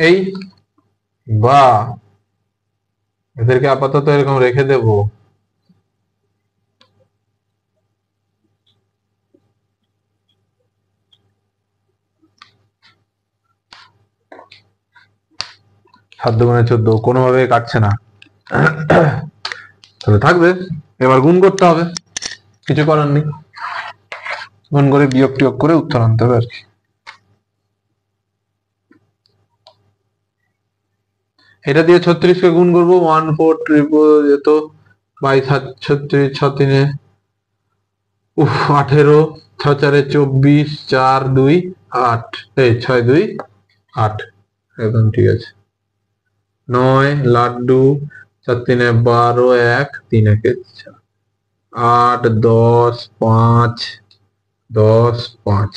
এই বা এদেরকে আপাতত এরকম রেখে দেব, সাত দুগুণে 14 কোনোভাবে কাটছে না, তাহলে থাকবে। এবার গুণ করতে হবে, কিছু করার নেই, গুণ করে বিয়োগ টিয়োগ করে উত্তর আনতে হবে আর কি। এটা দিয়ে 36 কে গুণ করবো, 14 যেত বাই 36 6 3 18 6 4 24 4 2 8, এই 6 2 8, একদম ঠিক আছে। 9 লাড্ডু 4 3 12 1 3 1 4 8 10 5 10 5,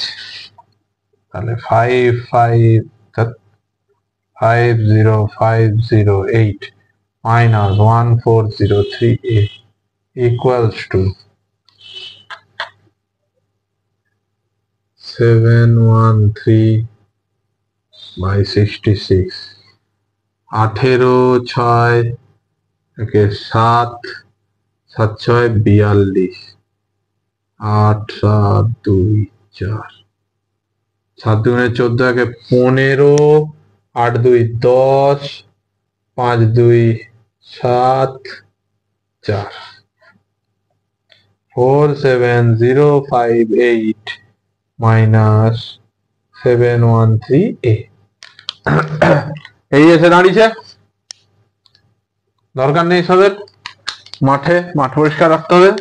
তাহলে 50508 minus 1403 equals to 713 by 66। 18 6 একে 7 7 6 42, 8 7 2 4, 7 2 14 একে 15, 8 2 10, 5 2 7 4, 47058 মাইনাস 713A এই এসে দাঁড়িয়েছে। দরকার নেই সবের, মাঠ পরিষ্কার রাখতে হবে।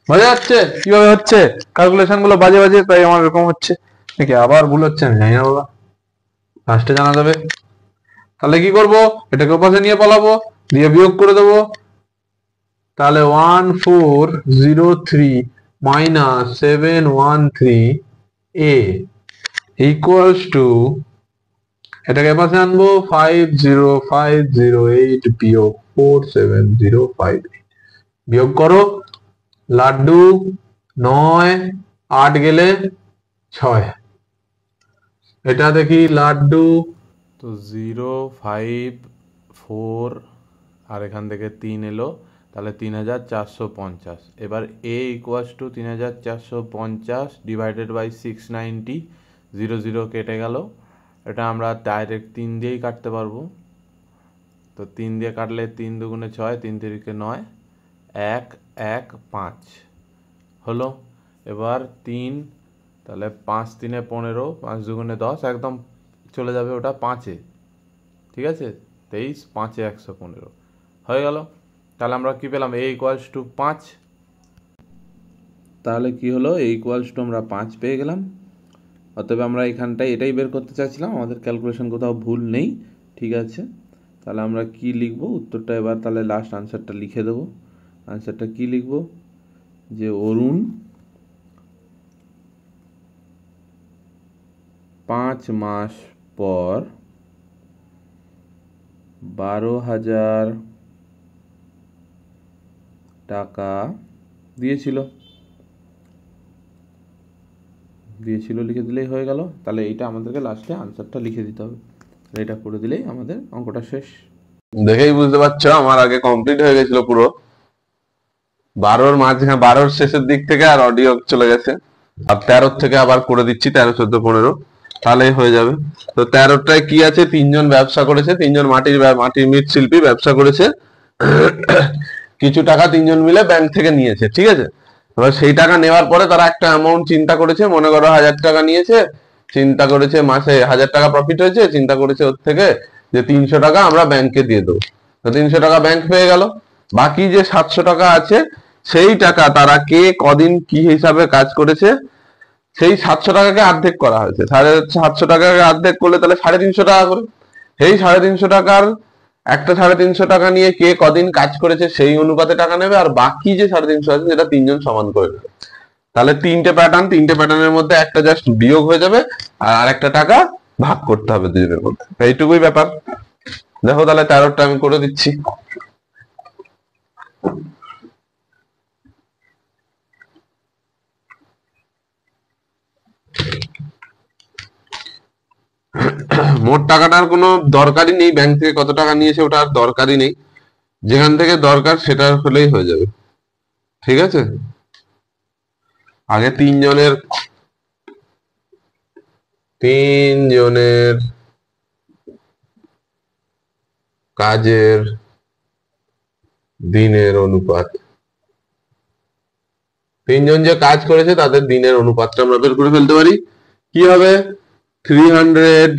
বোঝা যাচ্ছে কিভাবে হচ্ছে ক্যালকুলেশন গুলো বাজে বাজে, তাই আমার এরকম হচ্ছে নাকি আবার ভুল হচ্ছে আমি জানি না বাবা, লাস্টে জানা যাবে। তাহলে কি করব, এটাকে ওপাশে নিয়ে পালাবো, দিয়ে বিয়োগ করে দেবো। তাহলে 1403 মাইনাস 713A ইকুয়ালস টু, এটাকে এপাশে আনবো 50508 বিয়োগ 4705। বিয়োগ করো, লাড্ডু 9 8 গেলে 6, এটা দেখি লাড্ডু তো 054 আর এখান থেকে 3 এলো, তাহলে 3450। এবার a equals to 3450 divided by 690, 0 কেটে গেল। এটা আমরা ডাইরেক্ট 3 দিয়েই কাটতে পারবো। তো 3 দিয়ে কাটলে 3 দুগুণে 6, 3 তিরিকে 9, 1 1 5 হলো। এবার 3, তাহলে 5 3 15, 5 দুগুণে 10, একদম চলে যাবে ওটা 5-এ, ঠিক আছে। 23 5 115 হয়ে গেল। তাহলে আমরা কি পেলাম, a ইকুয়ালস টু 5। তাহলে কি হলো, a ইকুয়ালস টু আমরা 5 পেয়ে গেলাম। অতএব আমরা এখানটায় এটাই বের করতে চাইছিলাম, আমাদের ক্যালকুলেশন কোথাও ভুল নেই, ঠিক আছে। তাহলে আমরা কি লিখব উত্তরটা, এবার তাহলে লাস্ট আনসারটা লিখে দেবো। আনসারটা কি লিখব, যে অরুণ 5 মাস পর 12,000 টাকা দিয়েছিল লিখে দিলেই হয়ে গেল। তাহলে এইটা আমাদেরকে লাস্টে আনসারটা লিখে দিতে হবে, এটা করে দিলেই আমাদের অঙ্কটা শেষ। দেখেই বুঝতে পারছো আমার আগে কমপ্লিট হয়ে গেছিল পুরো, 12-র মাঝখানে 12-র শেষের দিক থেকে আর অডিও চলে গেছে, আর 13 থেকে আবার করে দিচ্ছি 13 14 15, তাহলেই হয়ে যাবে। তো 13টায় কি আছে, 3জন ব্যবসা করেছে, 3জন মাটির মৃৎশিল্পী ব্যবসা করেছে, কিছু টাকা 3জন মিলে ব্যাংক থেকে নিয়েছে, ঠিক আছে। এবার সেই টাকা নেওয়ার পরে তারা একটা অ্যামাউন্ট চিন্তা করেছে, মনে করো 1000 টাকা নিয়েছে, চিন্তা করেছে মাসে 1000 টাকা প্রফিট হয়েছে, চিন্তা করেছে ওর থেকে যে 300 টাকা আমরা ব্যাংকে দিয়ে দেবো। তো 300 টাকা ব্যাংক পেয়ে গেল, বাকি যে 700 টাকা আছে সেই টাকা তারা কে কদিন কি হিসাবে কাজ করেছে, সেই 700 টাকাকে অর্ধেক করা হয়েছে। 750 টাকাকে অর্ধেক করলে তাহলে 350 টাকা করে, সেই 350 টাকার একটা 350 টাকা নিয়ে কে কদিন কাজ করেছে সেই অনুপাতে টাকা নেবে, আর বাকি যে 350 আছে সেটা 3জন সমান করে নেবে। তাহলে 3টে প্যাটার্নের মধ্যে একটা জাস্ট বিয়োগ হয়ে যাবে, আর আরেকটা টাকা ভাগ করতে হবে দুজনের মধ্যে, এইটুকুই ব্যাপার। দেখো তাহলে 13টা আমি করে দিচ্ছি। মোট টাকাটার কোনো দরকারই নেই, ব্যাংক থেকে কত টাকা নিয়েছে ওটা আর দরকারই নেই, যেখান থেকে দরকার সেটা হলেই হয়ে যাবে, ঠিক আছে। আগে তিনজনের কাজের দিনের অনুপাত, 3জন যে কাজ করেছে তাদের দিনের অনুপাতটা আমরা বের করে ফেলতে পারি। কি হবে, 300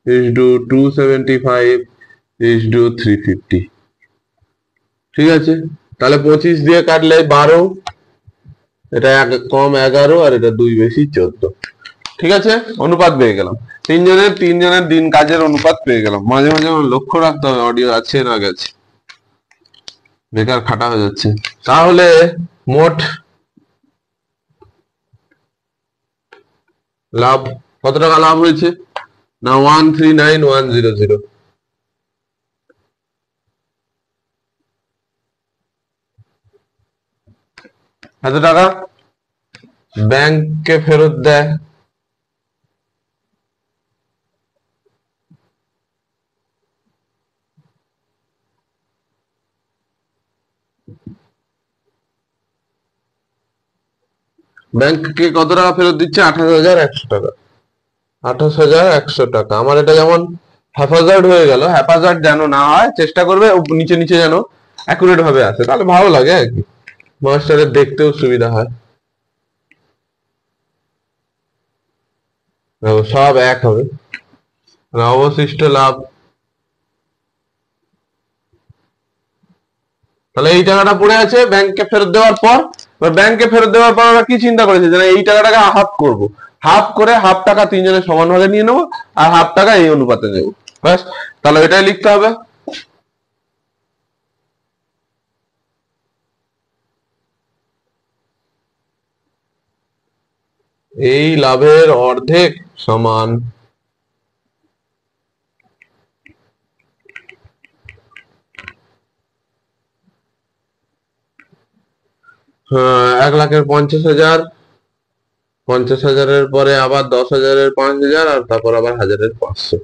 is to 275 is to 350, ঠিক আছে। তাহলে 25 দিয়ে কাটলে 12, এটা কম 11, আর এটা 2 বেশি 14, ঠিক আছে। অনুপাত পেয়ে গেলাম, তিনজনের দিন কাজের অনুপাত পেয়ে গেলাম। মাঝে মাঝে লক্ষ্য রাখতে হবে অডিও আছে না গেছে, বেকার খাটা হয়ে যাচ্ছে। তাহলে মোট লাভ কত টাকা লাভ হয়েছে না, 139100, এত টাকা ব্যাংককে ফেরত দেয়। ব্যাংককে কত টাকা ফেরত দিচ্ছে, 28,100 টাকা, 28,100 টাকা। আমার এটা যেমন হ্যাপাজার্ড হয়ে গেল, হ্যাপাজার্ড যেন না হয় চেষ্টা করবে নিচে নিচে যেন অ্যাকুরেট ভাবে আসে, তাহলে ভালো লাগে আর কি। মাস্টারের দেখতেও সুবিধা হয়। দেখো, সব এক হবে। আর অবশিষ্ট লাভ, তাহলে এই টাকাটা পড়ে আছে ব্যাংকে ফেরত দেওয়ার পর। এবার ব্যাংকে ফেরত দেওয়ার পর আমরা কি চিন্তা করেছি, যে এই টাকাটাকে হাফ করব, হাফ করে হাফ টাকা তিনজনের সমান ভাগে নিয়ে নেবো, আর হাফ টাকা এই অনুপাতে দেবো। ব্যাস, তাহলে এটাই লিখতে হবে। এই লাভের অর্ধেক সমান হ্যাঁ, 1,50,000, 50,000-এর পরে আবার 10,000-এর 5,000, আর তারপর আবার 1,000-এর 500।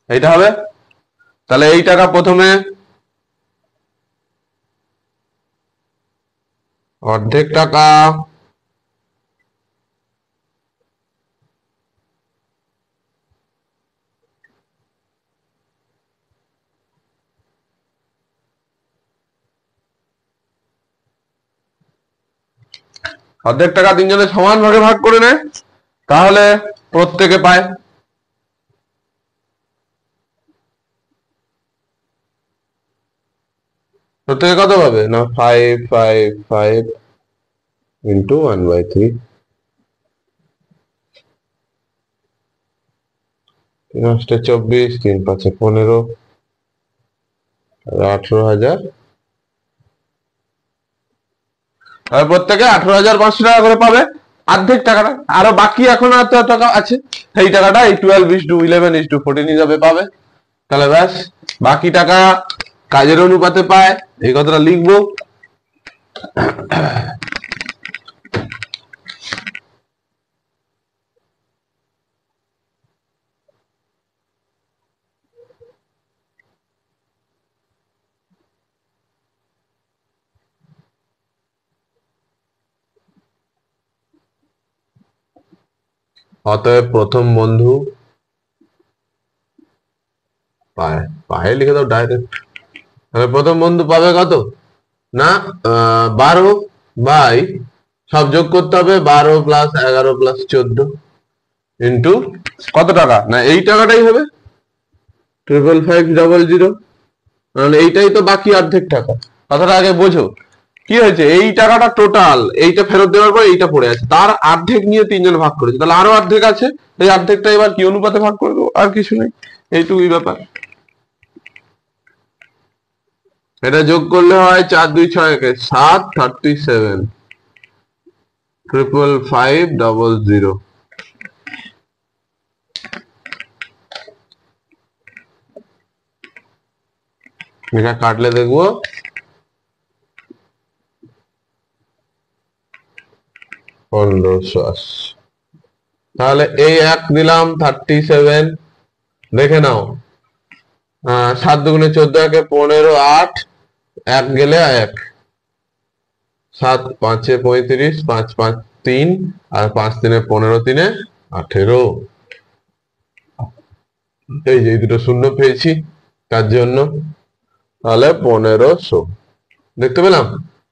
এইটা হবে। তাহলে এই টাকা প্রথমে অর্ধেক টাকা অর্ধেক টাকা তিনজনে সমান ভাগে ভাগ করে নেয়, তাহলে প্রত্যেকে পায়। প্রত্যেকে কত পাবে না, 555 ইন্টু 1/3। 3 × 8 = 24, 3 × 5 = 15, 18,000। আর প্রত্যেকে 18,500 টাকা করে পাবে অর্ধেক টাকাটা। আরো বাকি এখন এত টাকা আছে, সেই টাকাটা এই 12:11:14 হিসাবে পাবে। তাহলে ব্যাস, বাকি টাকা কাজের অনুপাতে পায়, এই কথাটা লিখবো। অতএব প্রথম বন্ধু পায়, পায়ে লিখে দাও ডাইরেক্ট। তাহলে প্রথম বন্ধু পাবে কত না, 12 বাই, সব যোগ করতে হবে, 12 + 11 + 14 ইন্টু কত টাকা না, এই টাকাটাই হবে 55500। কারণ এইটাই তো বাকি অর্ধেক টাকা। কথাটা আগে বোঝো, কি হয়েছে, এই টাকাটা টোটাল, এইটা ফেরত দেওয়ার পর এইটা পড়ে আছে, তার অর্ধেক নিয়ে তিনজন ভাগ করেছে, তাহলে আরো অর্ধেক আছে। এই অর্ধেকটা এবার কি অনুপাতে ভাগ করে দেবো, আর কিছু নেই, এইটুকুই ব্যাপার। এটা যোগ করলে হয় 4 2 6 7, 37, 55500। এটা কাটলে দেখবো 1580। তাহলে এই এক দিলাম 37, দেখে নাও, 7 2 14, 15, 8, 1 গেলে 1, 7 5 35, 5 5 3, আর 5 3 15, 3 18। এই যে দুটো শূন্য পেয়েছি, তার জন্য তাহলে 1500 দেখতে পেলাম।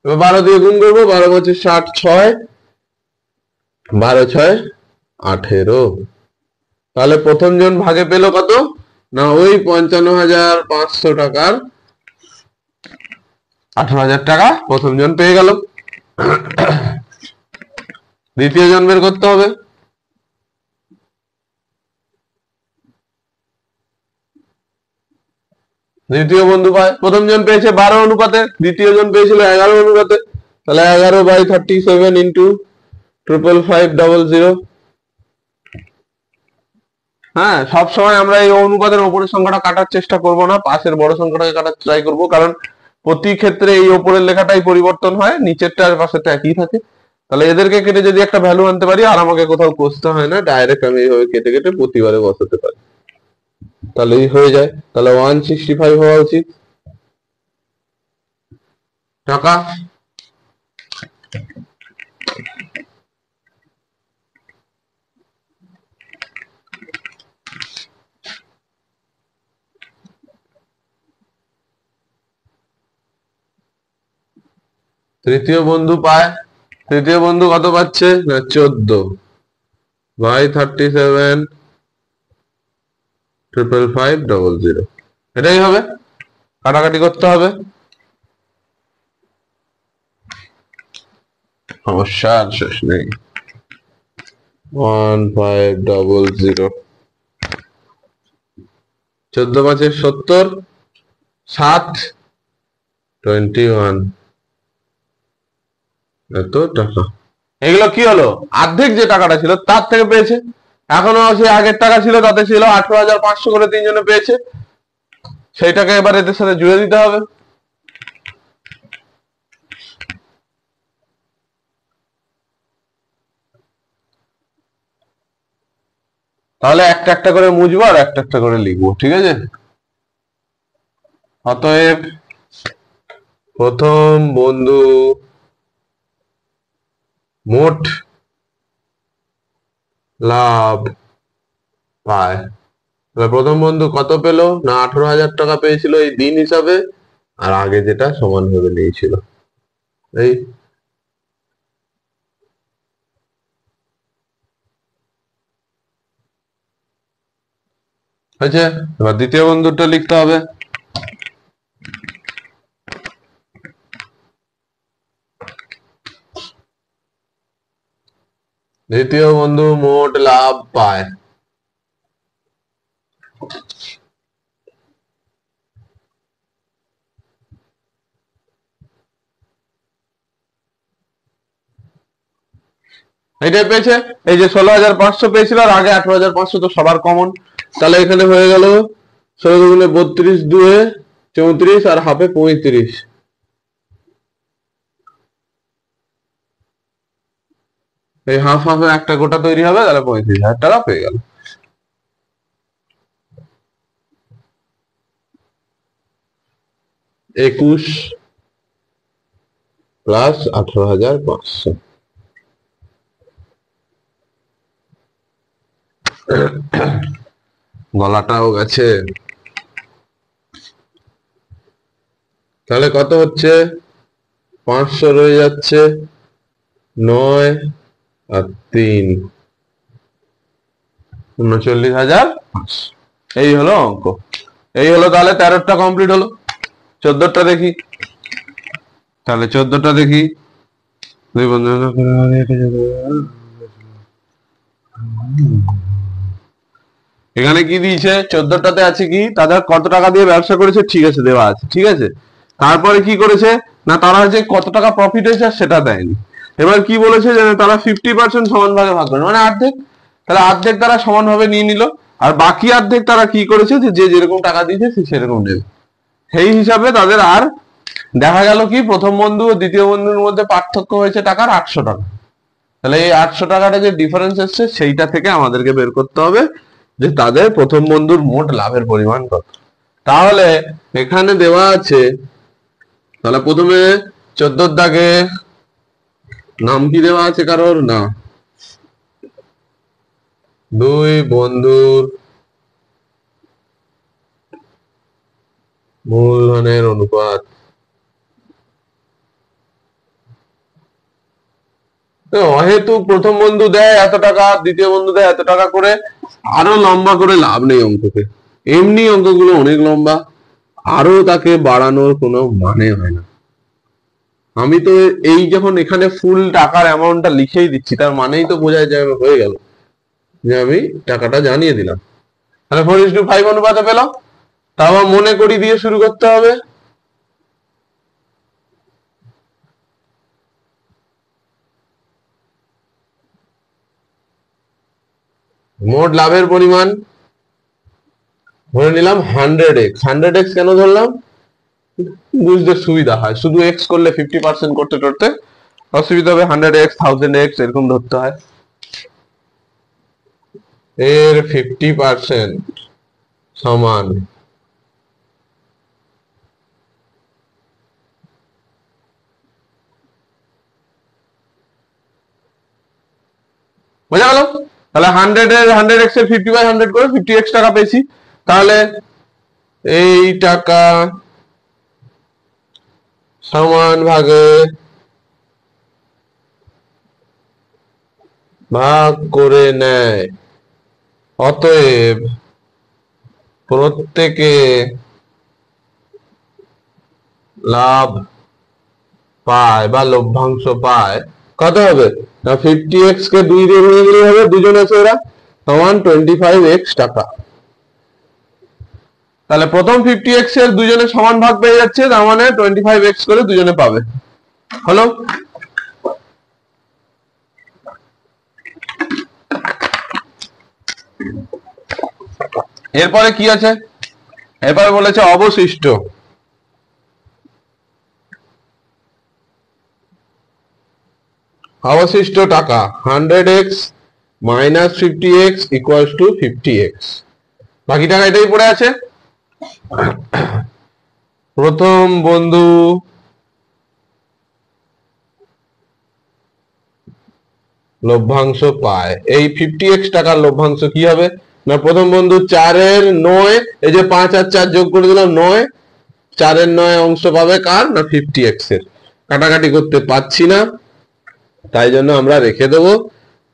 এবার 12 দিয়ে গুণ করবো, 12 × 5 = 60, 6, 12 × 6 = 18। তাহলে প্রথম জন ভাগে পেল কত না, ওই 55,500 টাকার 18,000 টাকা প্রথম জন পেয়ে গেল। দ্বিতীয় জন বের করতে হবে। দ্বিতীয় বন্ধু পায়, প্রথম জন পেয়েছে 12 অনুপাতে, দ্বিতীয় জন পেয়েছিল 11 অনুপাতে। তাহলে 11/37 ইন্টু 55500। হ্যাঁ, সবসময় আমরা এই অনুপাতের উপরের সংখ্যাটা কাটার চেষ্টা করব না, পাশের বড় সংখ্যাটাকে কাটার ট্রাই করব, কারণ প্রতি ক্ষেত্রে এই উপরের লেখাটাই পরিবর্তন হয়, নিচেরটা আর পাশেরটা একই থাকে। তাহলে এদেরকে কেটে যদি একটা ভ্যালু আনতে পারি, আর আমাকে কোথাও কষতে হয় না, ডাইরেক্ট আমি এইভাবে কেটে কেটে প্রতিবারে বসাতে পারি, তাহলেই হয়ে যায়। তাহলে 165 হওয়া উচিত টাকা। তৃতীয় বন্ধু পায়, তৃতীয় বন্ধু কত পাচ্ছে না 14 বাই 37,555,000, এটাই হবে, কাটাকাটি করতে হবে, সমস্যার শেষ নেই। 1500, 14 5 70, 7 21, এত টাকা। এগুলো কি হলো, অর্ধেক যে টাকাটা ছিল তার থেকে পেয়েছে। এখনো সে আগের টাকা ছিল, তাতে ছিল 18,500 করে তিনজনে পেয়েছে, সেইটাকে এবার এদের সাথে জুড়ে দিতে হবে। তাহলে একটা একটা করে মুছবো আর একটা একটা করে লিখবো, ঠিক আছে। অতএব প্রথম বন্ধু মোট লাভ পায়, প্রথম বন্ধু কত পেলো না 18,000 টাকা পেয়েছিল এই দিন হিসাবে, আর আগে যেটা সমান ভাবে নিয়েছিল। এই হয়েছে। এবার দ্বিতীয় বন্ধুটা লিখতে হবে। দ্বিতীয় বন্ধু মোট লাভ পায়, এইটাই পেয়েছে। এই যে 16,500 পেয়েছিল আর আগে 18,500, তো সবার কমন। তাহলে এখানে হয়ে গেল 16 গুণে 32, 2 34 আর হাফে 35। এই হাফ হাফে একটা গোটা তৈরি হবে, তাহলে 35,000 টাকা পেয়ে গেল। একুশ প্লাস 18,500, গলাটাও গেছে। তাহলে কত হচ্ছে, 500 রয়ে যাচ্ছে, 9 আর 3, 39,500। এই হলো অঙ্ক। এই হলো, তাহলে 13টা কমপ্লিট হলো। 14টা দেখি, তাহলে 14টা দেখি। দুই বন্ধু এখানে কি দিয়েছে, 14টাতে আছে কি তাদের কত টাকা দিয়ে ব্যবসা করেছে, ঠিক আছে দেওয়া আছে, ঠিক আছে। তারপরে কি করেছে না তারা যে কত টাকা প্রফিট হয়েছে সেটা দেয়নি। এবার কি বলেছে যে তারা 50% সমান ভাগে ভাগ করে, মানে অর্ধেক। তাহলে অর্ধেক তারা সমান ভাবে নিয়ে নিল, আর বাকি অর্ধেক তারা কি করেছে যে যে যেরকম টাকা দিয়েছে সে সেরকম নেবে। সেই হিসাবে তাদের আর দেখা গেল কি প্রথম বন্ধু ও দ্বিতীয় বন্ধুর মধ্যে পার্থক্য হয়েছে টাকার 800 টাকা। তাহলে এই 800 টাকাটা যে ডিফারেন্স এসছে সেইটা থেকে আমাদেরকে বের করতে হবে যে তাদের প্রথম বন্ধুর মোট লাভের পরিমাণ কত। তাহলে এখানে দেওয়া আছে, তাহলে প্রথমে 14 দাগে নাম কি দেওয়া আছে কারোর না, দুই বন্ধুর মূলধনের অনুপাত। অহেতু প্রথম বন্ধু দেয় এত টাকা, দ্বিতীয় বন্ধু দেয় এত টাকা করে, আরো লম্বা করে লাভ নেই অঙ্ককে। এমনি অঙ্কগুলো অনেক লম্বা, আরো তাকে বাড়ানোর কোনো মানে হয় না। আমি তো এই যখন এখানে ফুল টাকার অ্যামাউন্টটা লিখেই দিচ্ছি, তার মানেই তো বোঝায় যে হয়ে গেল, যে আমি টাকাটা জানিয়ে দিলাম। তাহলে 4:5 অনুপাতে পেলাম। তাও মনে করি দিয়ে শুরু করতে হবে। মোট লাভের পরিমাণ ধরে নিলাম 100x। 100x কেন ধরলাম, বুঝতে সুবিধা হয়, শুধু এক্স করলে 50% করতে করতে অসুবিধা হবে। 100x 1000x এরকম ধরতে হয়। এর 50% সমান বোঝা গেল। তাহলে 100x এর 50/100 করে 50x টাকা পেয়েছি। তাহলে এই টাকা সমান ভাগে ভাগ করে নেয়। অতএব প্রত্যেকে লাভ পায় বা লভ্যাংশ পায়। কত হবে না 50x কে 2 দিয়ে গুণে দিলে হবে, দুজন আছে ওরা, সমান 25x টাকা। তাহলে প্রথম 50x এর দুজনে সমান ভাগ পেয়ে যাচ্ছে, তার মানে 25x করে দুজনে পাবে। হলো। এরপরে কি আছে, এরপরে বলেছে অবশিষ্ট। অবশিষ্ট টাকা 100x minus 50x equals to 50x। বাকি টাকা এটাই পড়ে আছে। প্রথম বন্ধু লভ্যাংশ পায়। এই 50x টাকার লভ্যাংশ কি হবে না, প্রথম বন্ধু 4 এর 9, এই যে 5 আর 4 যোগ করে দিলাম 9, 4 এর 9 অংশ পাবে কার না 50x এর। কাটাকাটি করতে পাচ্ছি না, তাই জন্য আমরা রেখে দেব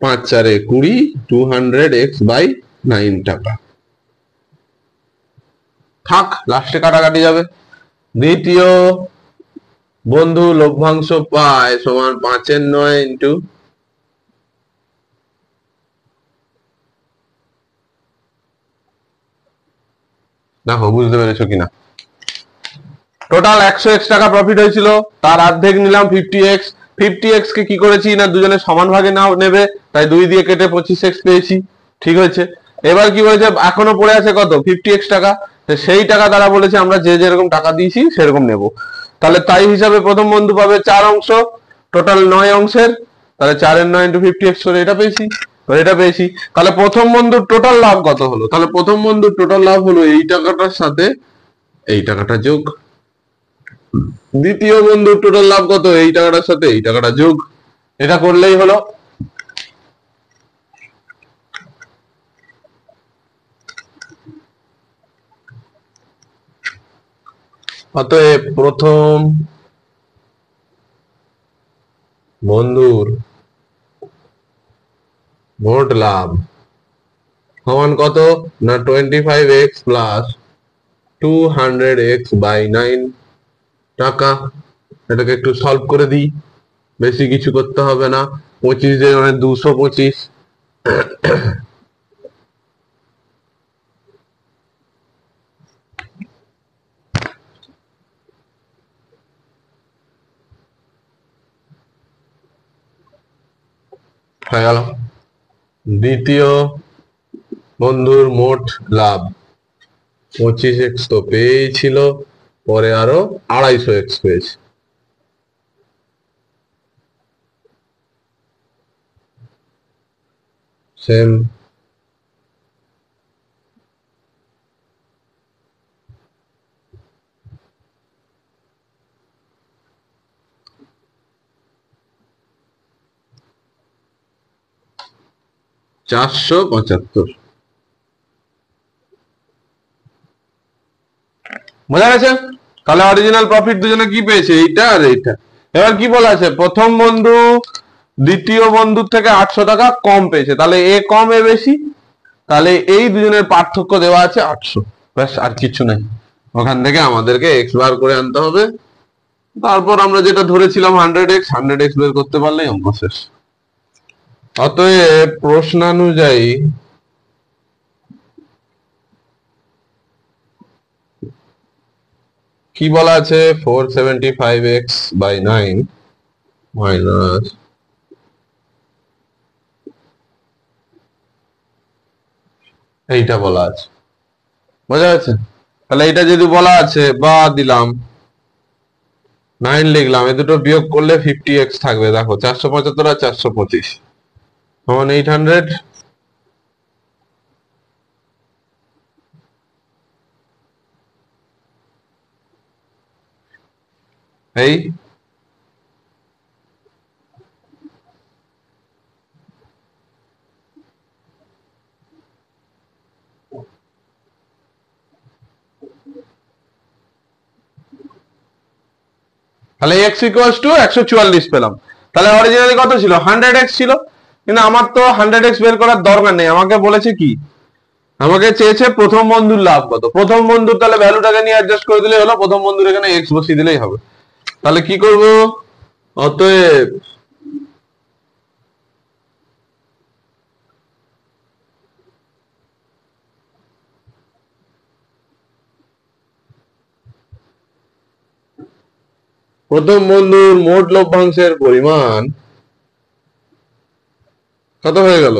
5 4 20, 200x বাই 9 টাকা থাক, লাস্টে কাটাকাটি যাবে। দ্বিতীয় বন্ধু লভ্যাংশ পায় সমান 5 এর 9 ইন্টু দেখো বুঝতে পেরেছো কিনা। টোটাল 100x টাকা প্রফিট হয়েছিল, তার অর্ধেক নিলাম 50x। 50x কে কি করেছি না দুজনে সমান ভাগে নাও নেবে, তাই 2 দিয়ে কেটে 25x পেয়েছি। ঠিক হয়েছে। এবার কি বলেছে, এখনো পড়ে আছে কত 50x টাকা, সেই টাকা তারা বলেছে আমরা যে যেরকম টাকা দিয়েছি সেরকম নেব। তাহলে তাই হিসাবে প্রথম বন্ধু পাবে 4 অংশ, টোটাল 9 অংশের, তাহলে 4 এর 9 ইন্টু 50x করে এটা পেয়েছি, এটা পেয়েছি। তাহলে প্রথম বন্ধুর টোটাল লাভ কত হলো, তাহলে প্রথম বন্ধুর টোটাল লাভ হলো এই টাকাটার সাথে এই টাকাটা যোগ। দ্বিতীয় বন্ধুর টোটাল লাভ কত, এই টাকাটার সাথে এই টাকাটা যোগ। এটা করলেই হলো। অতএব প্রথম বন্ধুর মোট লাভ সমান কত না 25x প্লাস 200x বাই 9 টাকা। এটাকে একটু সলভ করে দিই, বেশি কিছু করতে হবে না। 25 এর মানে 225, হয়ে গেল। দ্বিতীয় বন্ধুর মোট লাভ 25x তো পেয়েছিল, পরে আরো 250x পেয়েছে। সেম $475। বোঝা গেছে। তাহলে অরিজিনাল প্রফিট দুজনে কি পেয়েছে, এইটা আর এইটা। এবার কি বলা আছে, প্রথম বন্ধু দ্বিতীয় বন্ধুর থেকে 800 টাকা কম পেয়েছে, তাহলে এ কম এ বেশি, তাহলে এই দুজনের পার্থক্য দেওয়া আছে 800, ব্যাস আর কিছু নাই। ওখান থেকে আমাদেরকে এক্স বার করে আনতে হবে, তারপর আমরা যেটা ধরেছিলাম 100x বের করতে পারলেই অঙ্ক শেষ। অতএব প্রশ্নানুযায়ী কি বলা আছে, 475x বাই 9 মাইনাস এইটা বলা আছে। বোঝা যাচ্ছে। তাহলে এটা যদি বলা আছে বা দিলাম 9 লিখলাম, এ দুটো বিয়োগ করলে 50x থাকবে। দেখো 475 আর 425 সমান 800। এই তাহলে x ইকুয়ালস টু 144 পেলাম। তাহলে অরিজিনালি কত ছিল 100x ছিল, কিন্তু আমার তো 100x বের করার দরকার নেই, আমাকে বলেছে কি, আমাকে চেয়েছে প্রথম বন্ধুর লাভ কত। প্রথম বন্ধুর তাহলে ভ্যালুটাকে নিয়ে অ্যাডজাস্ট করে দিলেই হলো, প্রথম বন্ধুর এখানে x বসিয়ে দিলেই হবে। তাহলে কি করব, অতএব প্রথম বন্ধুর মোট লভ্যাংশের পরিমাণ কত হয়ে গেল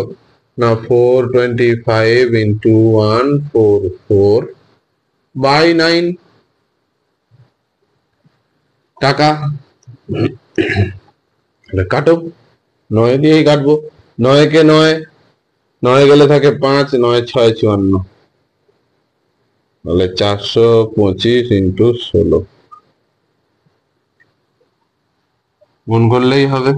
না, 425 ইন্টু 144 বাই 9 টাকা। কাটো, 9 দিয়েই কাটবো, 9 কে 9, 9 গেলে থাকে 5, 9 6 54, তাহলে 425 ইন্টু 16 গুণ করলেই হবে।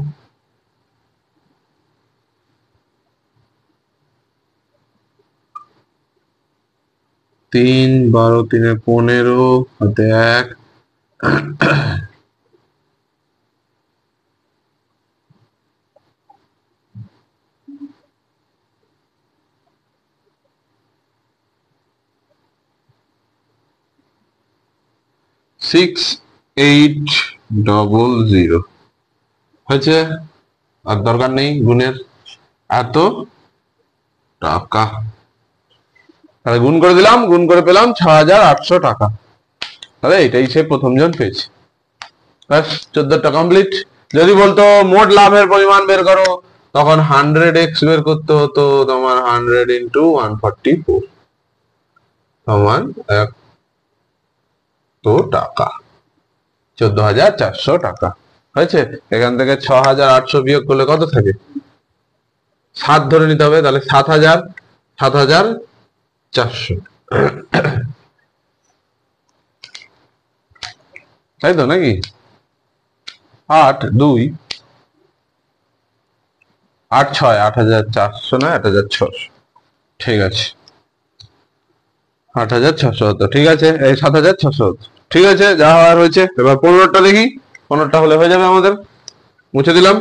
তিন 12 3 15 হাতে 1, সিক্স 800 হয়েছে। আর দরকার নেই গুণের, এত টাকা। তাহলে গুণ করে দিলাম, গুণ করে পেলাম 6800 টাকা। তাহলে এটাই সে প্রথম জন পেয়েছে। ব্যাস 14টা কমপ্লিট। যদি বলতো মোট লাভের পরিমাণ বের করো, তখন 100x বের করতে হতো তোমার, 100 ইন্টু 144 সমান তো টাকা, 14,400 টাকা হয়েছে। এখান থেকে 6,800 বিয়োগ করলে কত থাকে, 7 ধরে নিতে হবে, তাহলে 7,400, তাই তো নাকি? 8 2 8 6 8,400 না 8,600, ঠিক আছে 8,600 হতো, ঠিক আছে এই 7,600 হতো, ঠিক আছে যা হওয়ার হয়েছে। এবার 15টা দেখি, 15টা হলে হয়ে যাবে আমাদের, মুছে দিলাম।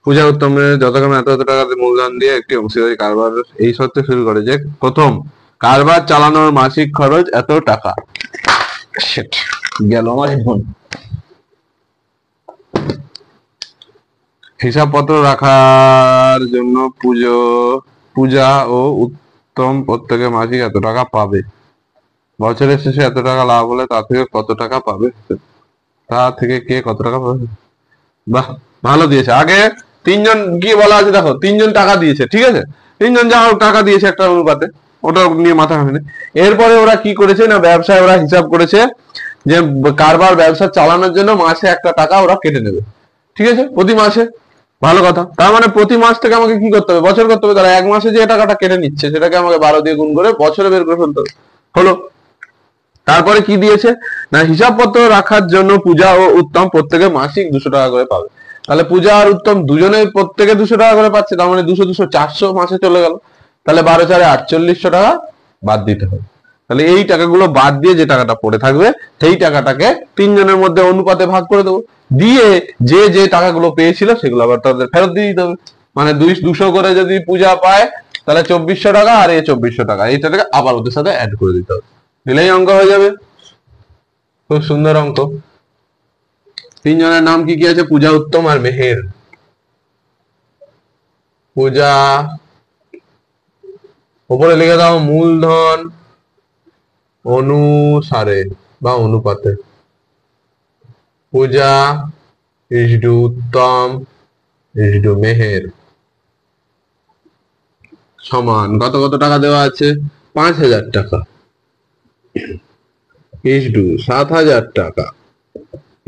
পূজা উত্তমের যথাক্রমে এত এত টাকা মূলধন দিয়ে একটি অংশীদারি কারবার এই সত্ত্বে শুরু করে যে প্রথম কারবার চালানোর মাসিক খরচ এত টাকা। গেল আমার ফোন। হিসাবপত্র রাখার জন্য পূজা ও উত্তম প্রত্যেকে মাসিক এত টাকা পাবে, বছরের শেষে এত টাকা লাভ হলে তা থেকে কত টাকা পাবে, তা থেকে কে কত টাকা পাবে। বাহ, ভালো দিয়েছে। আগে তিনজন কি বলা আছে দেখো, তিনজন টাকা দিয়েছে, ঠিক আছে, তিনজন যা হোক টাকা দিয়েছে একটা অনুপাতে, ওটা নিয়ে মাথা ঘামেনি। এরপরে ওরা কি করেছে না, ব্যবসায় ওরা হিসাব করেছে যে কারবার ব্যবসা চালানোর জন্য মাসে একটা টাকা ওরা কেটে নেবে, ঠিক আছে, প্রতি মাসে। ভালো কথা, তার মানে প্রতি মাস থেকে আমাকে কি করতে হবে, বছর করতে হবে। তারা এক মাসে যে টাকাটা কেটে নিচ্ছে সেটাকে আমাকে 12 দিয়ে গুণ করে বছরে বের করে ফেলতে হবে। হলো। তারপরে কি দিয়েছে না, হিসাবপত্র রাখার জন্য পূজা ও উত্তম প্রত্যেকে মাসিক 200 টাকা করে পাবে। তাহলে পূজা আর উত্তম দুজনে প্রত্যেকে 200 টাকা করে পাচ্ছে, তার মানে 200 200 400 মাসে চলে গেল। তাহলে 12 4 4800 টাকা বাদ দিতে হবে। তাহলে এই টাকাগুলো বাদ দিয়ে যে টাকাটা পড়ে থাকবে সেই টাকাটাকে তিনজনের মধ্যে অনুপাতে ভাগ করে দেবো, দিয়ে যে যে টাকাগুলো পেয়েছিল সেগুলো আবার তাদের ফেরত দিয়ে দিতে হবে। মানে 200 করে যদি পূজা পায় তাহলে 2400 টাকা, আর এই 2400 টাকা এইটাকে আবার ওদের সাথে অ্যাড করে দিতে হবে, দিলেই অঙ্ক হয়ে যাবে। খুব সুন্দর অঙ্ক। তিনজনের নাম কি কি আছে, পূজা উত্তম আর মেহের। পূজা উপরে লিখে দাও মূলধন অনুসারে বা অনুপাতে, পূজা ইসডু উত্তম ইসডু মেহের সমান কত কত টাকা দেওয়া আছে, 5,000 টাকা, ইসডু 7,000 টাকা,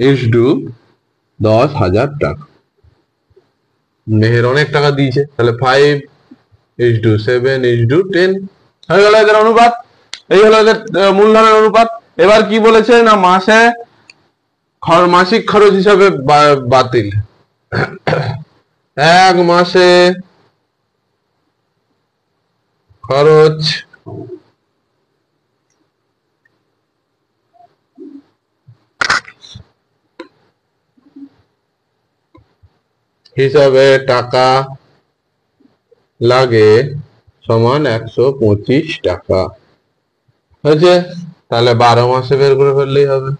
ইসডু 10,000 টাকা। মেহের অনেক টাকা দিয়েছে, তাহলে 5 ইসডু 7 ইসডু 10 হয়ে গেল এদের অনুপাত। এই হলো এদের মূলধনের অনুপাত। এবার কি বলেছে না, মাসিক খরচ হিসাবে বাতিল, এক মাসে খরচ হিসাবে টাকা লাগে সমান 125 টাকা হয়েছে। তাহলে 12 মাসে বের করে ফেললেই হবে।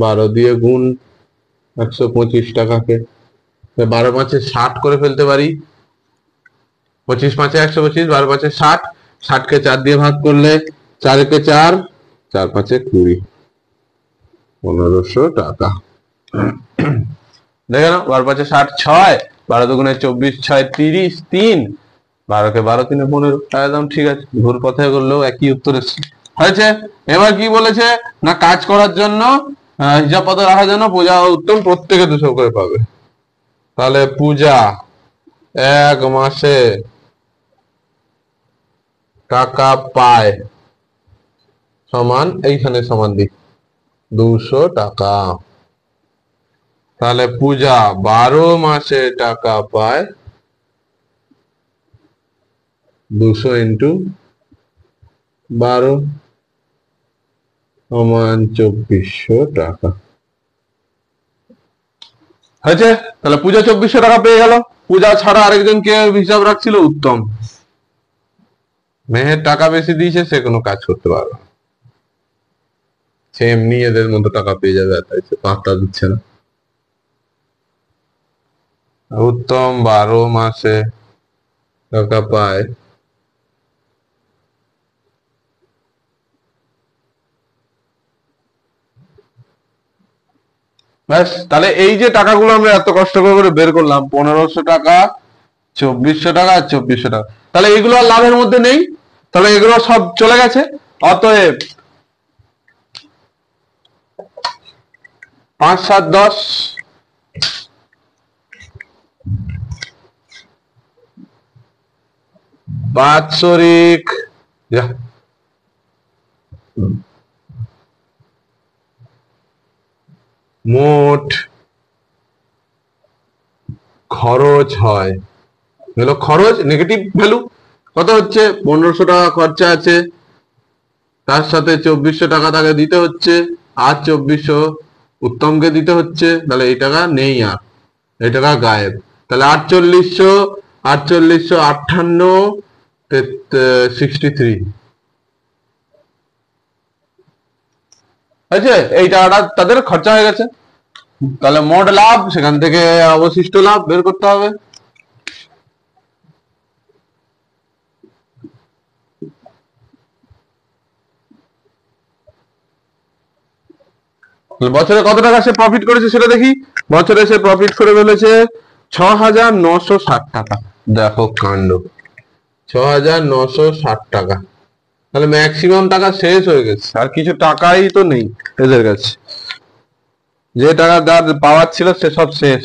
12 দিয়ে গুণ 125 টাকাকে 12 মাসে 60 করে ফেলতে পারি। 25 পাঁচে 125, 12 পাঁচে 60, 60কে 4 দিয়ে ভাগ করলে 4 কে 4, 4 পাঁচে 20, 1500 টাকা। দেখে নাও, 12 পাঁচে 60, 6, 12 দুগুণে 24, 6 30, 3, 12 কে 12, 3 15, একদম ঠিক আছে। ভুল পথে করলেও একই উত্তর এসছে। হয়েছে। এবার কি বলেছে না, কাজ করার জন্য হিসাব পত্র রাখার জন্য পূজা ও উত্তম প্রত্যেকে 200 করে পাবে। তাহলে পূজা এক মাসে টাকা পায় সমান, এইখানে সমান দিক 200 টাকা। তাহলে পূজা 12 মাসে টাকা পায় 200 ইন্টু 12 সমান 2400 টাকা। হয়েছে। তাহলে পূজা 2400 টাকা পেয়ে গেল। পূজা ছাড়া আরেকজন কে হিসাব রাখছিল? উত্তম। মেহের টাকা বেশি দিয়েছে, সে কোনো কাজ করতে পারবে না, সে এমনি এদের মতো টাকা পেয়ে যাবে, তাই সে পাত্তা দিচ্ছে না। উত্তম 12 মাসে টাকা পায় ব্যাস। তাহলে এই যে টাকাগুলো আমরা এত কষ্ট করে বের করলাম, 1500 টাকা, 2400 টাকা আর 2400 টাকা, তাহলে এগুলো আর লাভের মধ্যে নেই, তাহলে এগুলো সব চলে গেছে। অতএব 5 7 10 বাৎসরিক মোট খরচ হয়, হলো খরচ নেগেটিভ ভ্যালু কত হচ্ছে? 1500 টাকা খরচা আছে, তার সাথে 2400 টাকা তাকে দিতে হচ্ছে, আর 2400 উত্তমকে দিতে হচ্ছে। তাহলে এই টাকা নেই, আর এই টাকা গায়েব। তাহলে 4800, 4858, 63 আছে। এই টাকাটা তাদের খরচা হয়ে গেছে। তাহলে মোট লাভ, সেখান থেকে অবশিষ্ট লাভ বের করতে হবে। বছরে কত টাকা সে প্রফিট করেছে সেটা দেখি। বছরে সে প্রফিট করে ফেলেছে 6960 টাকা। দেখো কাণ্ড, 6960 টাকা। তাহলে ম্যাক্সিমাম টাকা শেষ হয়ে গেছে, আর কিছু টাকাই তো নেই এদের কাছে। যে টাকা যার পাওয়ার ছিল সে সব শেষ।